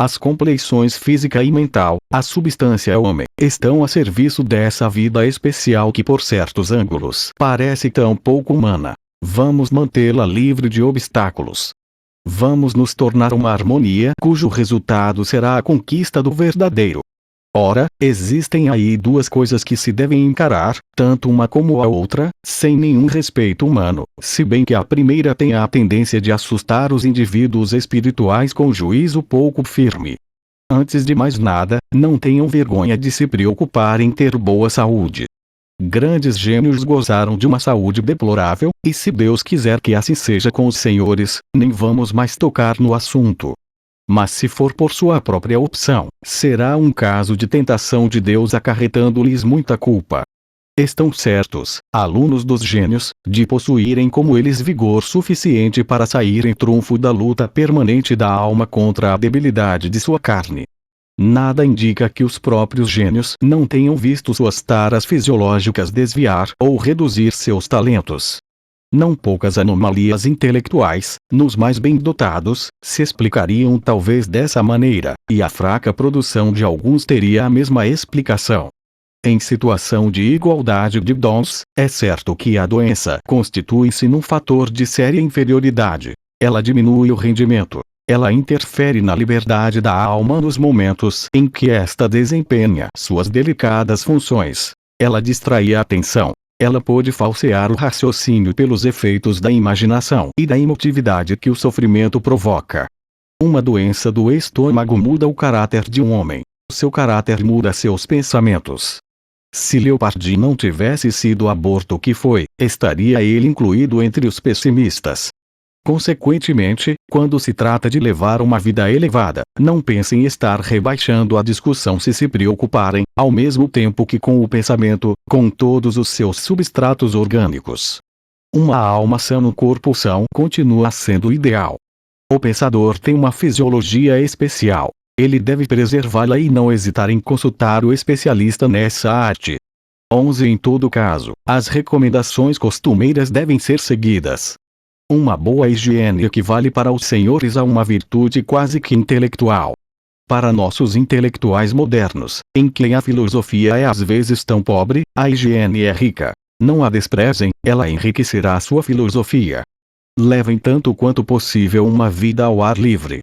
As compleições física e mental, a substância homem, estão a serviço dessa vida especial que por certos ângulos parece tão pouco humana. Vamos mantê-la livre de obstáculos. Vamos nos tornar uma harmonia cujo resultado será a conquista do verdadeiro. Ora, existem aí duas coisas que se devem encarar, tanto uma como a outra, sem nenhum respeito humano, se bem que a primeira tem a tendência de assustar os indivíduos espirituais com juízo pouco firme. Antes de mais nada, não tenham vergonha de se preocupar em ter boa saúde. Grandes gênios gozaram de uma saúde deplorável, e se Deus quiser que assim seja com os senhores, nem vamos mais tocar no assunto. Mas se for por sua própria opção, será um caso de tentação de Deus acarretando-lhes muita culpa. Estão certos, alunos dos gênios, de possuírem como eles vigor suficiente para sair em trunfo da luta permanente da alma contra a debilidade de sua carne. Nada indica que os próprios gênios não tenham visto suas taras fisiológicas desviar ou reduzir seus talentos. Não poucas anomalias intelectuais, nos mais bem dotados, se explicariam talvez dessa maneira, e a fraca produção de alguns teria a mesma explicação. Em situação de igualdade de dons, é certo que a doença constitui-se num fator de séria inferioridade. Ela diminui o rendimento. Ela interfere na liberdade da alma nos momentos em que esta desempenha suas delicadas funções. Ela distrai a atenção. Ela pode falsear o raciocínio pelos efeitos da imaginação e da emotividade que o sofrimento provoca. Uma doença do estômago muda o caráter de um homem. Seu caráter muda seus pensamentos. Se Leopardi não tivesse sido o aborto que foi, estaria ele incluído entre os pessimistas. Consequentemente, quando se trata de levar uma vida elevada, não pensem estar rebaixando a discussão se preocuparem, ao mesmo tempo que com o pensamento, com todos os seus substratos orgânicos. Uma alma sã no corpo são continua sendo ideal. O pensador tem uma fisiologia especial. Ele deve preservá-la e não hesitar em consultar o especialista nessa arte. 11. Em todo caso, as recomendações costumeiras devem ser seguidas. Uma boa higiene equivale para os senhores a uma virtude quase que intelectual. Para nossos intelectuais modernos, em quem a filosofia é às vezes tão pobre, a higiene é rica. Não a desprezem, ela enriquecerá a sua filosofia. Levem tanto quanto possível uma vida ao ar livre.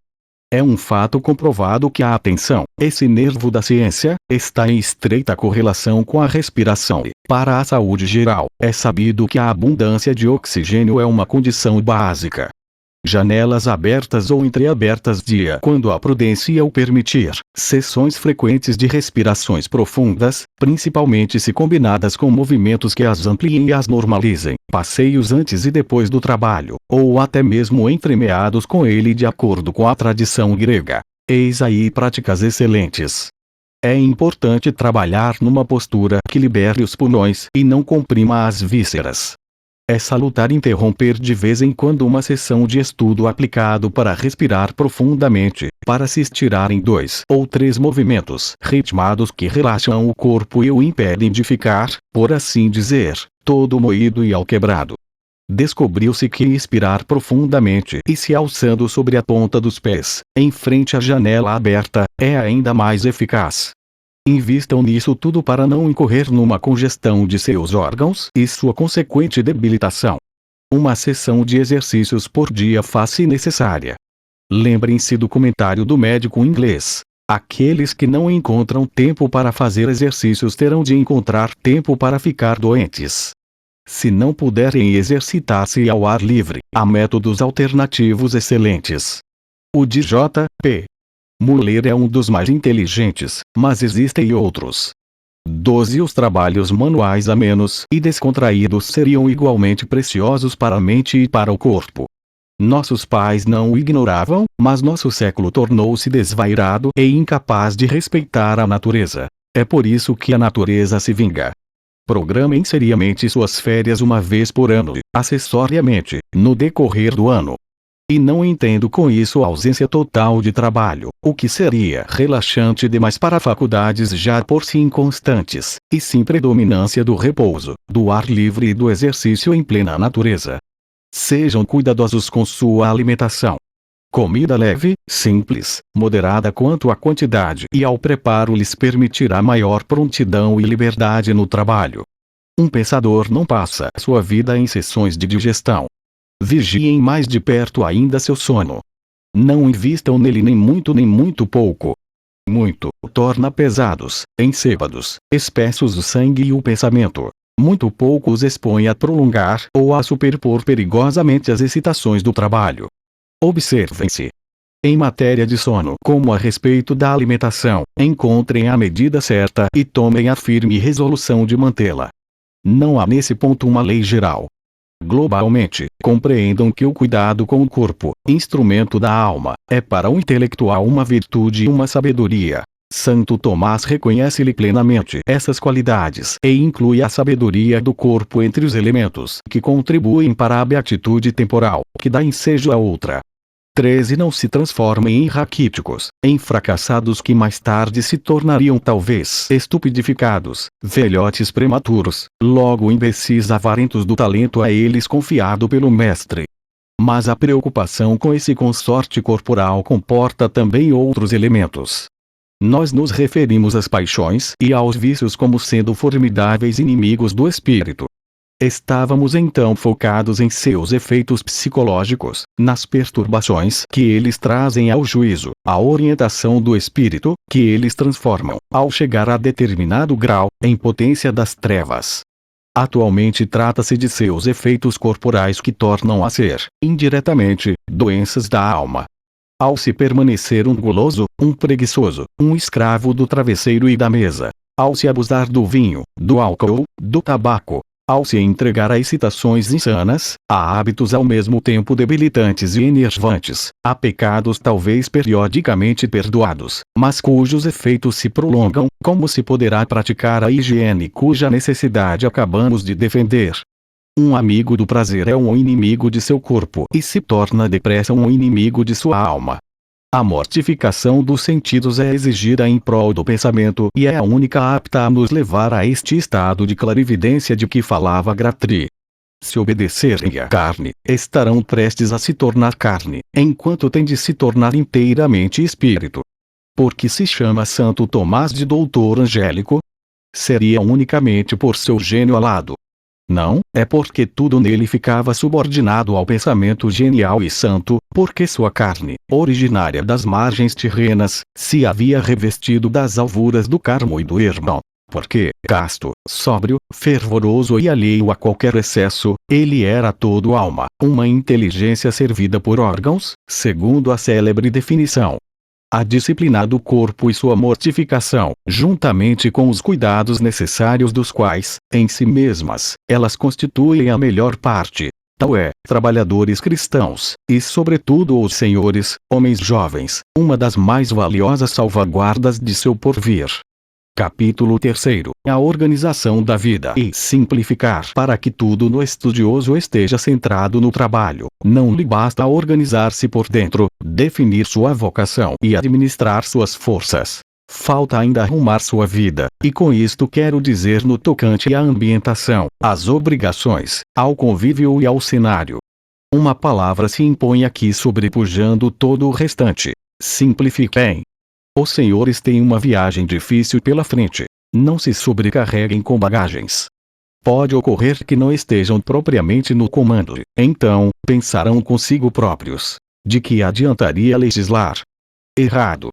É um fato comprovado que a atenção, esse nervo da ciência, está em estreita correlação com a respiração e, para a saúde geral, é sabido que a abundância de oxigênio é uma condição básica. Janelas abertas ou entreabertas quando a prudência o permitir, sessões frequentes de respirações profundas, principalmente se combinadas com movimentos que as ampliem e as normalizem, passeios antes e depois do trabalho, ou até mesmo entremeados com ele de acordo com a tradição grega. Eis aí práticas excelentes. É importante trabalhar numa postura que libere os pulmões e não comprima as vísceras. É salutar interromper de vez em quando uma sessão de estudo aplicado para respirar profundamente, para se estirar em 2 ou 3 movimentos ritmados que relaxam o corpo e o impedem de ficar, por assim dizer, todo moído e alquebrado. Descobriu-se que inspirar profundamente e se alçando sobre a ponta dos pés, em frente à janela aberta, é ainda mais eficaz. Invistam nisso tudo para não incorrer numa congestão de seus órgãos e sua consequente debilitação. Uma sessão de exercícios por dia faz-se necessária. Lembrem-se do comentário do médico inglês. Aqueles que não encontram tempo para fazer exercícios terão de encontrar tempo para ficar doentes. Se não puderem exercitar-se ao ar livre, há métodos alternativos excelentes. O de J.P. Muller é um dos mais inteligentes, mas existem outros. 12. Os trabalhos manuais amenos e descontraídos seriam igualmente preciosos para a mente e para o corpo. Nossos pais não o ignoravam, mas nosso século tornou-se desvairado e incapaz de respeitar a natureza. É por isso que a natureza se vinga. Programem seriamente suas férias uma vez por ano e, acessoriamente, no decorrer do ano. E não entendo com isso a ausência total de trabalho, o que seria relaxante demais para faculdades já por si inconstantes, e sim predominância do repouso, do ar livre e do exercício em plena natureza. Sejam cuidadosos com sua alimentação. Comida leve, simples, moderada quanto à quantidade e ao preparo lhes permitirá maior prontidão e liberdade no trabalho. Um pensador não passa sua vida em sessões de digestão. Vigiem mais de perto ainda seu sono. Não invistam nele nem muito pouco. Muito torna pesados, encêbados, espessos o sangue e o pensamento. Muito pouco os expõe a prolongar ou a superpor perigosamente as excitações do trabalho. Observem-se. Em matéria de sono, como a respeito da alimentação, encontrem a medida certa e tomem a firme resolução de mantê-la. Não há nesse ponto uma lei geral. Globalmente, compreendam que o cuidado com o corpo, instrumento da alma, é para o intelectual uma virtude e uma sabedoria. Santo Tomás reconhece-lhe plenamente essas qualidades e inclui a sabedoria do corpo entre os elementos que contribuem para a beatitude temporal, que dá ensejo a outra. 13 Não se transformem em raquíticos, em fracassados que mais tarde se tornariam talvez estupidificados, velhotes prematuros, logo imbecis avarentos do talento a eles confiado pelo mestre. Mas a preocupação com esse consorte corporal comporta também outros elementos. Nós nos referimos às paixões e aos vícios como sendo formidáveis inimigos do espírito. Estávamos então focados em seus efeitos psicológicos, nas perturbações que eles trazem ao juízo, a orientação do espírito, que eles transformam, ao chegar a determinado grau, em potência das trevas. Atualmente trata-se de seus efeitos corporais que tornam a ser, indiretamente, doenças da alma. Ao se permanecer um guloso, um preguiçoso, um escravo do travesseiro e da mesa, ao se abusar do vinho, do álcool, do tabaco, ao se entregar a excitações insanas, a hábitos ao mesmo tempo debilitantes e enervantes, a pecados talvez periodicamente perdoados, mas cujos efeitos se prolongam, como se poderá praticar a higiene cuja necessidade acabamos de defender? Um amigo do prazer é um inimigo de seu corpo e se torna depressa um inimigo de sua alma. A mortificação dos sentidos é exigida em prol do pensamento e é a única apta a nos levar a este estado de clarividência de que falava Gratri. Se obedecerem à carne, estarão prestes a se tornar carne, enquanto têm de se tornar inteiramente espírito. Porque se chama Santo Tomás de doutor angélico? Seria unicamente por seu gênio alado. Não, é porque tudo nele ficava subordinado ao pensamento genial e santo, porque sua carne, originária das margens tirrenas, se havia revestido das alvuras do Carmo e do Hermon. Porque, casto, sóbrio, fervoroso e alheio a qualquer excesso, ele era todo alma, uma inteligência servida por órgãos, segundo a célebre definição. A disciplina do corpo e sua mortificação, juntamente com os cuidados necessários dos quais, em si mesmas, elas constituem a melhor parte. Tal é, trabalhadores cristãos, e sobretudo os senhores, homens jovens, uma das mais valiosas salvaguardas de seu porvir. Capítulo 3. A organização da vida e simplificar. Para que tudo no estudioso esteja centrado no trabalho, não lhe basta organizar-se por dentro, definir sua vocação e administrar suas forças. Falta ainda arrumar sua vida, e com isto quero dizer no tocante à ambientação, às obrigações, ao convívio e ao cenário. Uma palavra se impõe aqui sobrepujando todo o restante. Simplifiquem. Os senhores têm uma viagem difícil pela frente. Não se sobrecarreguem com bagagens. Pode ocorrer que não estejam propriamente no comando. Então, pensarão consigo próprios. De que adiantaria legislar? Errado.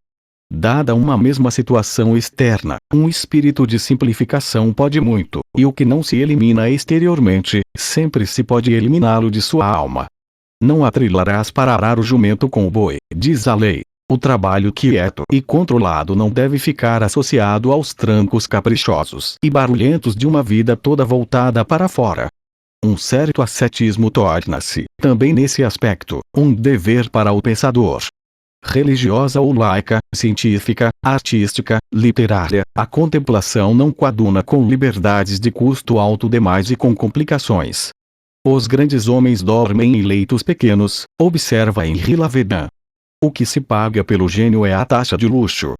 Dada uma mesma situação externa, um espírito de simplificação pode muito, e o que não se elimina exteriormente, sempre se pode eliminá-lo de sua alma. Não atrilarás para arar o jumento com o boi, diz a lei. O trabalho quieto e controlado não deve ficar associado aos trancos caprichosos e barulhentos de uma vida toda voltada para fora. Um certo ascetismo torna-se, também nesse aspecto, um dever para o pensador. Religiosa ou laica, científica, artística, literária, a contemplação não coaduna com liberdades de custo alto demais e com complicações. Os grandes homens dormem em leitos pequenos, observa Henri Lavedan. O que se paga pelo gênio é a taxa de luxo.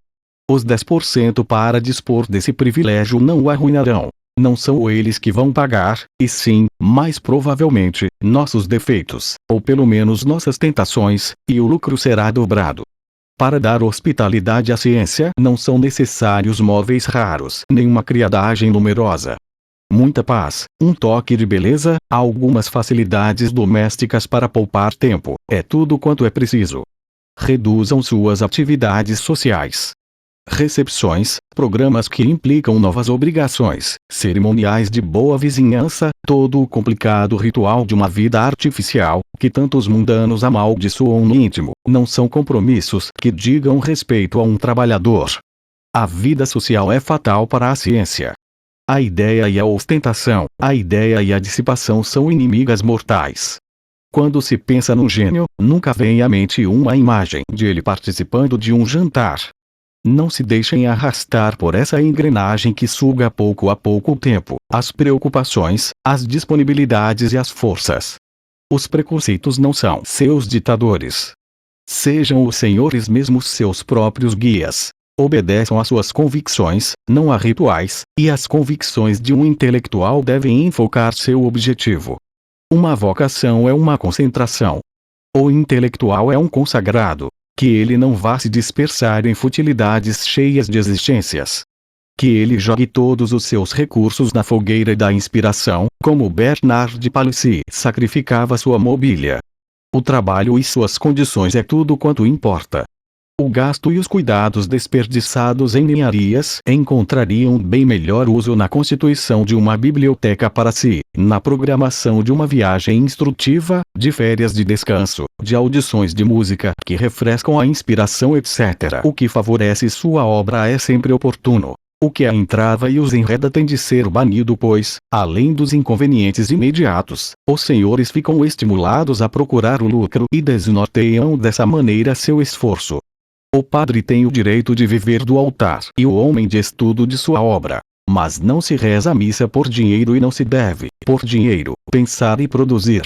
Os 10% para dispor desse privilégio não o arruinarão. Não são eles que vão pagar, e sim, mais provavelmente, nossos defeitos, ou pelo menos nossas tentações, e o lucro será dobrado. Para dar hospitalidade à ciência não são necessários móveis raros, nem uma criadagem numerosa. Muita paz, um toque de beleza, algumas facilidades domésticas para poupar tempo, é tudo quanto é preciso. Reduzam suas atividades sociais. recepções, programas que implicam novas obrigações, cerimoniais de boa vizinhança, todo o complicado ritual de uma vida artificial, que tantos mundanos amaldiçoam no íntimo, não são compromissos que digam respeito a um trabalhador. A vida social é fatal para a ciência. A ideia e a ostentação, a ideia e a dissipação são inimigas mortais. Quando se pensa num gênio, nunca vem à mente uma imagem de ele participando de um jantar. Não se deixem arrastar por essa engrenagem que suga pouco a pouco o tempo, as preocupações, as disponibilidades e as forças. Os preconceitos não são seus ditadores. Sejam os senhores mesmos seus próprios guias. Obedeçam às suas convicções, não a rituais, e as convicções de um intelectual devem enfocar seu objetivo. Uma vocação é uma concentração. O intelectual é um consagrado. Que ele não vá se dispersar em futilidades cheias de existências. Que ele jogue todos os seus recursos na fogueira da inspiração, como Bernard de Palissy sacrificava sua mobília. O trabalho e suas condições é tudo quanto importa. O gasto e os cuidados desperdiçados em ninharias encontrariam bem melhor uso na constituição de uma biblioteca para si, na programação de uma viagem instrutiva, de férias de descanso, de audições de música que refrescam a inspiração, etc. O que favorece sua obra é sempre oportuno. O que a entrava e os enreda tem de ser banido, pois, além dos inconvenientes imediatos, os senhores ficam estimulados a procurar o lucro e desnorteiam dessa maneira seu esforço. O padre tem o direito de viver do altar e o homem de estudo de sua obra. Mas não se reza a missa por dinheiro e não se deve, por dinheiro, pensar e produzir.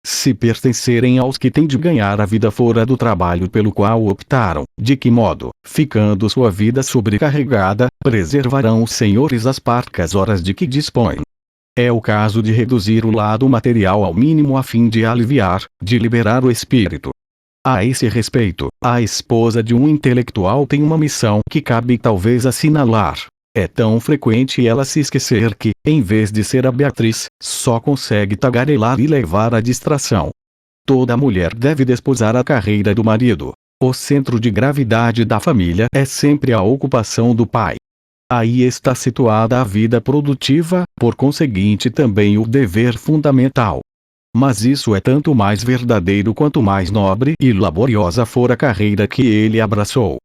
Se pertencerem aos que têm de ganhar a vida fora do trabalho pelo qual optaram, de que modo, ficando sua vida sobrecarregada, preservarão os senhores as parcas horas de que dispõem? É o caso de reduzir o lado material ao mínimo a fim de aliviar, de liberar o espírito. A esse respeito, a esposa de um intelectual tem uma missão que cabe talvez assinalar. É tão frequente ela se esquecer que, em vez de ser a Beatriz, só consegue tagarelar e levar à distração. Toda mulher deve desposar a carreira do marido. O centro de gravidade da família é sempre a ocupação do pai. Aí está situada a vida produtiva, por conseguinte também o dever fundamental. Mas isso é tanto mais verdadeiro quanto mais nobre e laboriosa for a carreira que ele abraçou.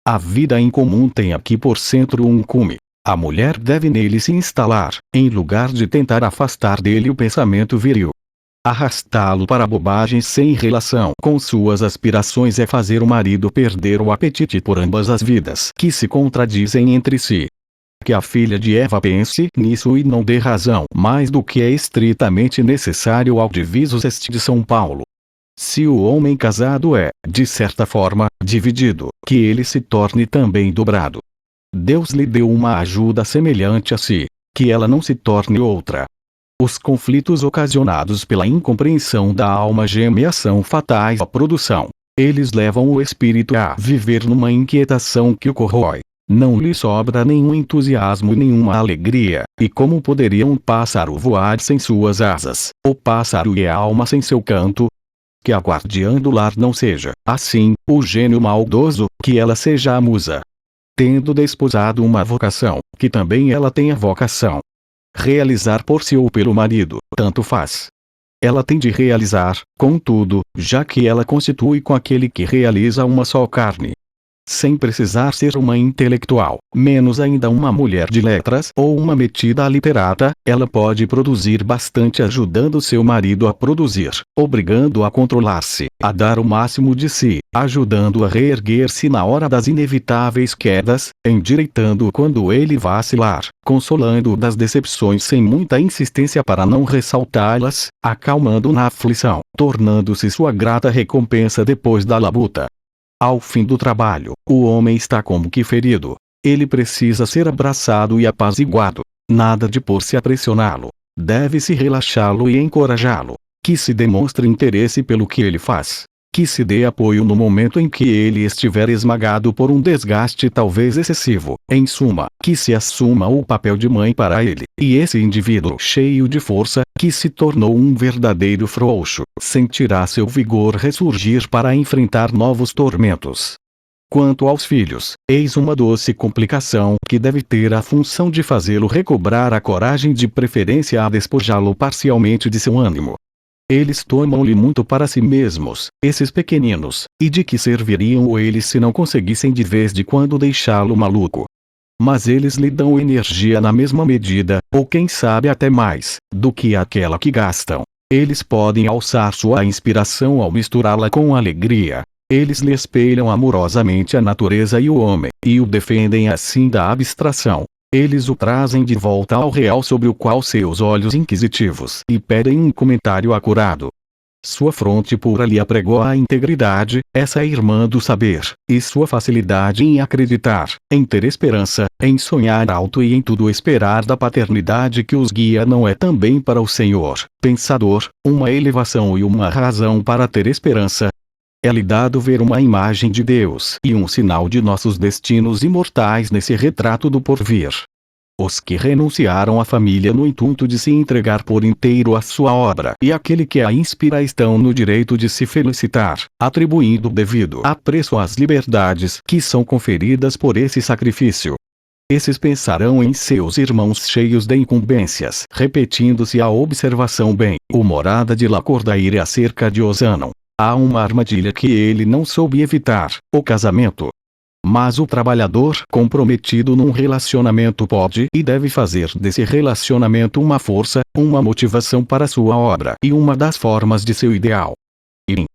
A vida em comum tem aqui por centro um cume. A mulher deve nele se instalar, em lugar de tentar afastar dele o pensamento viril. Arrastá-lo para bobagens sem relação com suas aspirações é fazer o marido perder o apetite por ambas as vidas que se contradizem entre si. Que a filha de Eva pense nisso e não dê razão mais do que é estritamente necessário ao Divisos Est de São Paulo. Se o homem casado é, de certa forma, dividido, que ele se torne também dobrado. Deus lhe deu uma ajuda semelhante a si, que ela não se torne outra. Os conflitos ocasionados pela incompreensão da alma gêmea são fatais à produção. Eles levam o espírito a viver numa inquietação que o corrói. Não lhe sobra nenhum entusiasmo e nenhuma alegria, e como poderia um pássaro voar sem suas asas, o pássaro e a alma sem seu canto? Que a guardiã do lar não seja, assim, o gênio maldoso, que ela seja a musa. Tendo desposado uma vocação, que também ela tenha vocação. Realizar por si ou pelo marido, tanto faz. Ela tem de realizar, contudo, já que ela constitui com aquele que realiza uma só carne. Sem precisar ser uma intelectual, menos ainda uma mulher de letras ou uma metida literata, ela pode produzir bastante ajudando seu marido a produzir, obrigando-o a controlar-se, a dar o máximo de si, ajudando-o a reerguer-se na hora das inevitáveis quedas, endireitando-o quando ele vacilar, consolando-o das decepções sem muita insistência para não ressaltá-las, acalmando-o na aflição, tornando-se sua grata recompensa depois da labuta. Ao fim do trabalho, o homem está como que ferido. Ele precisa ser abraçado e apaziguado. Nada de pôr-se a pressioná-lo. Deve-se relaxá-lo e encorajá-lo. Que se demonstre interesse pelo que ele faz. Que se dê apoio no momento em que ele estiver esmagado por um desgaste talvez excessivo. Em suma, que se assuma o papel de mãe para ele. E esse indivíduo cheio de força, que se tornou um verdadeiro frouxo, sentirá seu vigor ressurgir para enfrentar novos tormentos. Quanto aos filhos, eis uma doce complicação que deve ter a função de fazê-lo recobrar a coragem, de preferência a despojá-lo parcialmente de seu ânimo. Eles tomam-lhe muito para si mesmos, esses pequeninos, e de que serviriam eles se não conseguissem de vez de quando deixá-lo maluco? Mas eles lhe dão energia na mesma medida, ou quem sabe até mais, do que aquela que gastam. Eles podem alçar sua inspiração ao misturá-la com alegria. Eles lhe espelham amorosamente a natureza e o homem, e o defendem assim da abstração. Eles o trazem de volta ao real, sobre o qual seus olhos inquisitivos e pedem um comentário acurado. Sua fronte pura lhe apregou a integridade, essa irmã do saber, e sua facilidade em acreditar, em ter esperança, em sonhar alto e em tudo esperar da paternidade que os guia, não é também para o Senhor, pensador, uma elevação e uma razão para ter esperança? É-lhe dado ver uma imagem de Deus e um sinal de nossos destinos imortais nesse retrato do porvir. Os que renunciaram à família no intuito de se entregar por inteiro à sua obra e aquele que a inspira estão no direito de se felicitar, atribuindo devido apreço às liberdades que são conferidas por esse sacrifício. Esses pensarão em seus irmãos cheios de incumbências, repetindo-se a observação bem-humorada de Lacordaire acerca de Ozano. Há uma armadilha que ele não soube evitar, o casamento. Mas o trabalhador comprometido num relacionamento pode e deve fazer desse relacionamento uma força, uma motivação para sua obra e uma das formas de seu ideal. E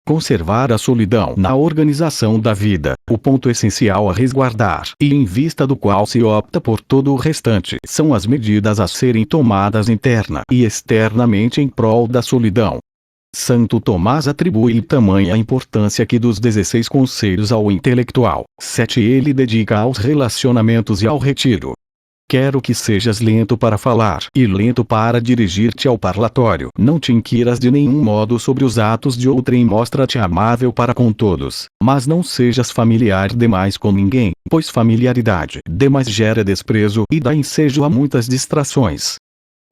conservar a solidão na organização da vida, o ponto essencial a resguardar e em vista do qual se opta por todo o restante, são as medidas a serem tomadas interna e externamente em prol da solidão. Santo Tomás atribui tamanha importância que dos 16 conselhos ao intelectual, 7 ele dedica aos relacionamentos e ao retiro. Quero que sejas lento para falar e lento para dirigir-te ao parlatório. Não te inquiras de nenhum modo sobre os atos de outrem, mostra-te amável para com todos, mas não sejas familiar demais com ninguém, pois familiaridade demais gera desprezo e dá ensejo a muitas distrações.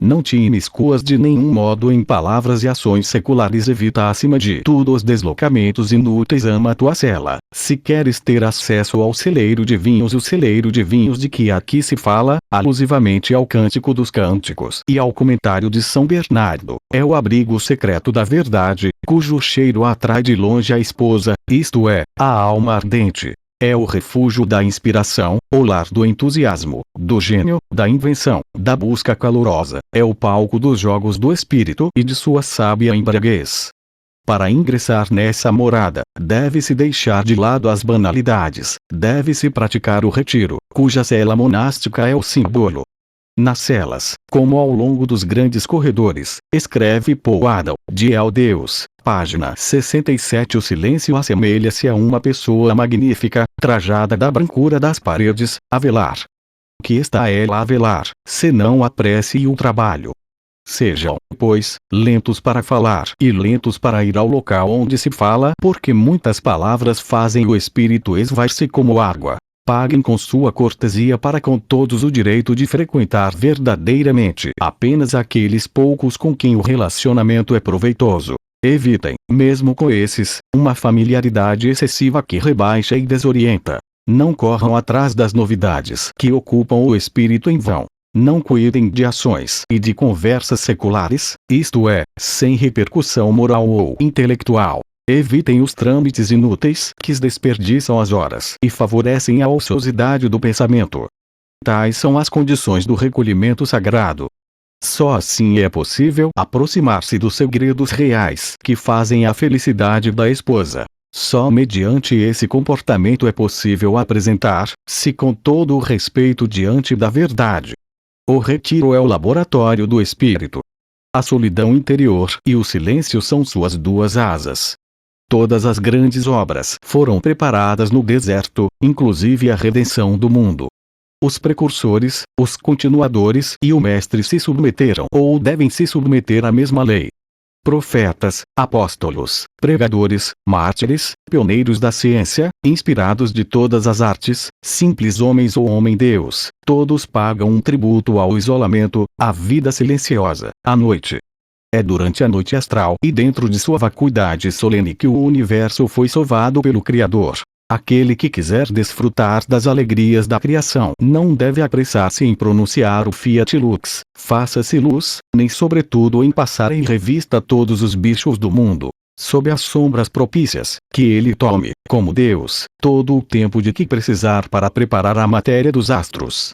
Não te imiscuas de nenhum modo em palavras e ações seculares, evita acima de tudo os deslocamentos inúteis, ama a tua cela. Se queres ter acesso ao celeiro de vinhos, o celeiro de vinhos de que aqui se fala, alusivamente ao Cântico dos Cânticos e ao comentário de São Bernardo, é o abrigo secreto da verdade, cujo cheiro atrai de longe a esposa, isto é, a alma ardente. É o refúgio da inspiração, o lar do entusiasmo, do gênio, da invenção, da busca calorosa, é o palco dos jogos do espírito e de sua sábia embriaguez. Para ingressar nessa morada, deve-se deixar de lado as banalidades, deve-se praticar o retiro, cuja cela monástica é o símbolo. Nas celas, como ao longo dos grandes corredores, escreve Paul Adal, de El Deus, página 67. O silêncio assemelha-se a uma pessoa magnífica, trajada da brancura das paredes, a velar. Que está ela a velar, senão a prece e o trabalho? Sejam, pois, lentos para falar e lentos para ir ao local onde se fala, porque muitas palavras fazem o espírito esvair-se como água. Paguem com sua cortesia para com todos o direito de frequentar verdadeiramente apenas aqueles poucos com quem o relacionamento é proveitoso. Evitem, mesmo com esses, uma familiaridade excessiva que rebaixa e desorienta. Não corram atrás das novidades que ocupam o espírito em vão. Não cuidem de ações e de conversas seculares, isto é, sem repercussão moral ou intelectual. Evitem os trâmites inúteis que desperdiçam as horas e favorecem a ociosidade do pensamento. Tais são as condições do recolhimento sagrado. Só assim é possível aproximar-se dos segredos reais que fazem a felicidade da esposa. Só mediante esse comportamento é possível apresentar-se com todo o respeito diante da verdade. O retiro é o laboratório do espírito. A solidão interior e o silêncio são suas duas asas. Todas as grandes obras foram preparadas no deserto, inclusive a redenção do mundo. Os precursores, os continuadores e o mestre se submeteram ou devem se submeter à mesma lei. Profetas, apóstolos, pregadores, mártires, pioneiros da ciência, inspirados de todas as artes, simples homens ou homem-deus, todos pagam um tributo ao isolamento, à vida silenciosa, à noite. É durante a noite astral e dentro de sua vacuidade solene que o universo foi sovado pelo Criador. Aquele que quiser desfrutar das alegrias da criação não deve apressar-se em pronunciar o Fiat Lux, faça-se luz, nem sobretudo em passar em revista todos os bichos do mundo, sob as sombras propícias, que ele tome, como Deus, todo o tempo de que precisar para preparar a matéria dos astros,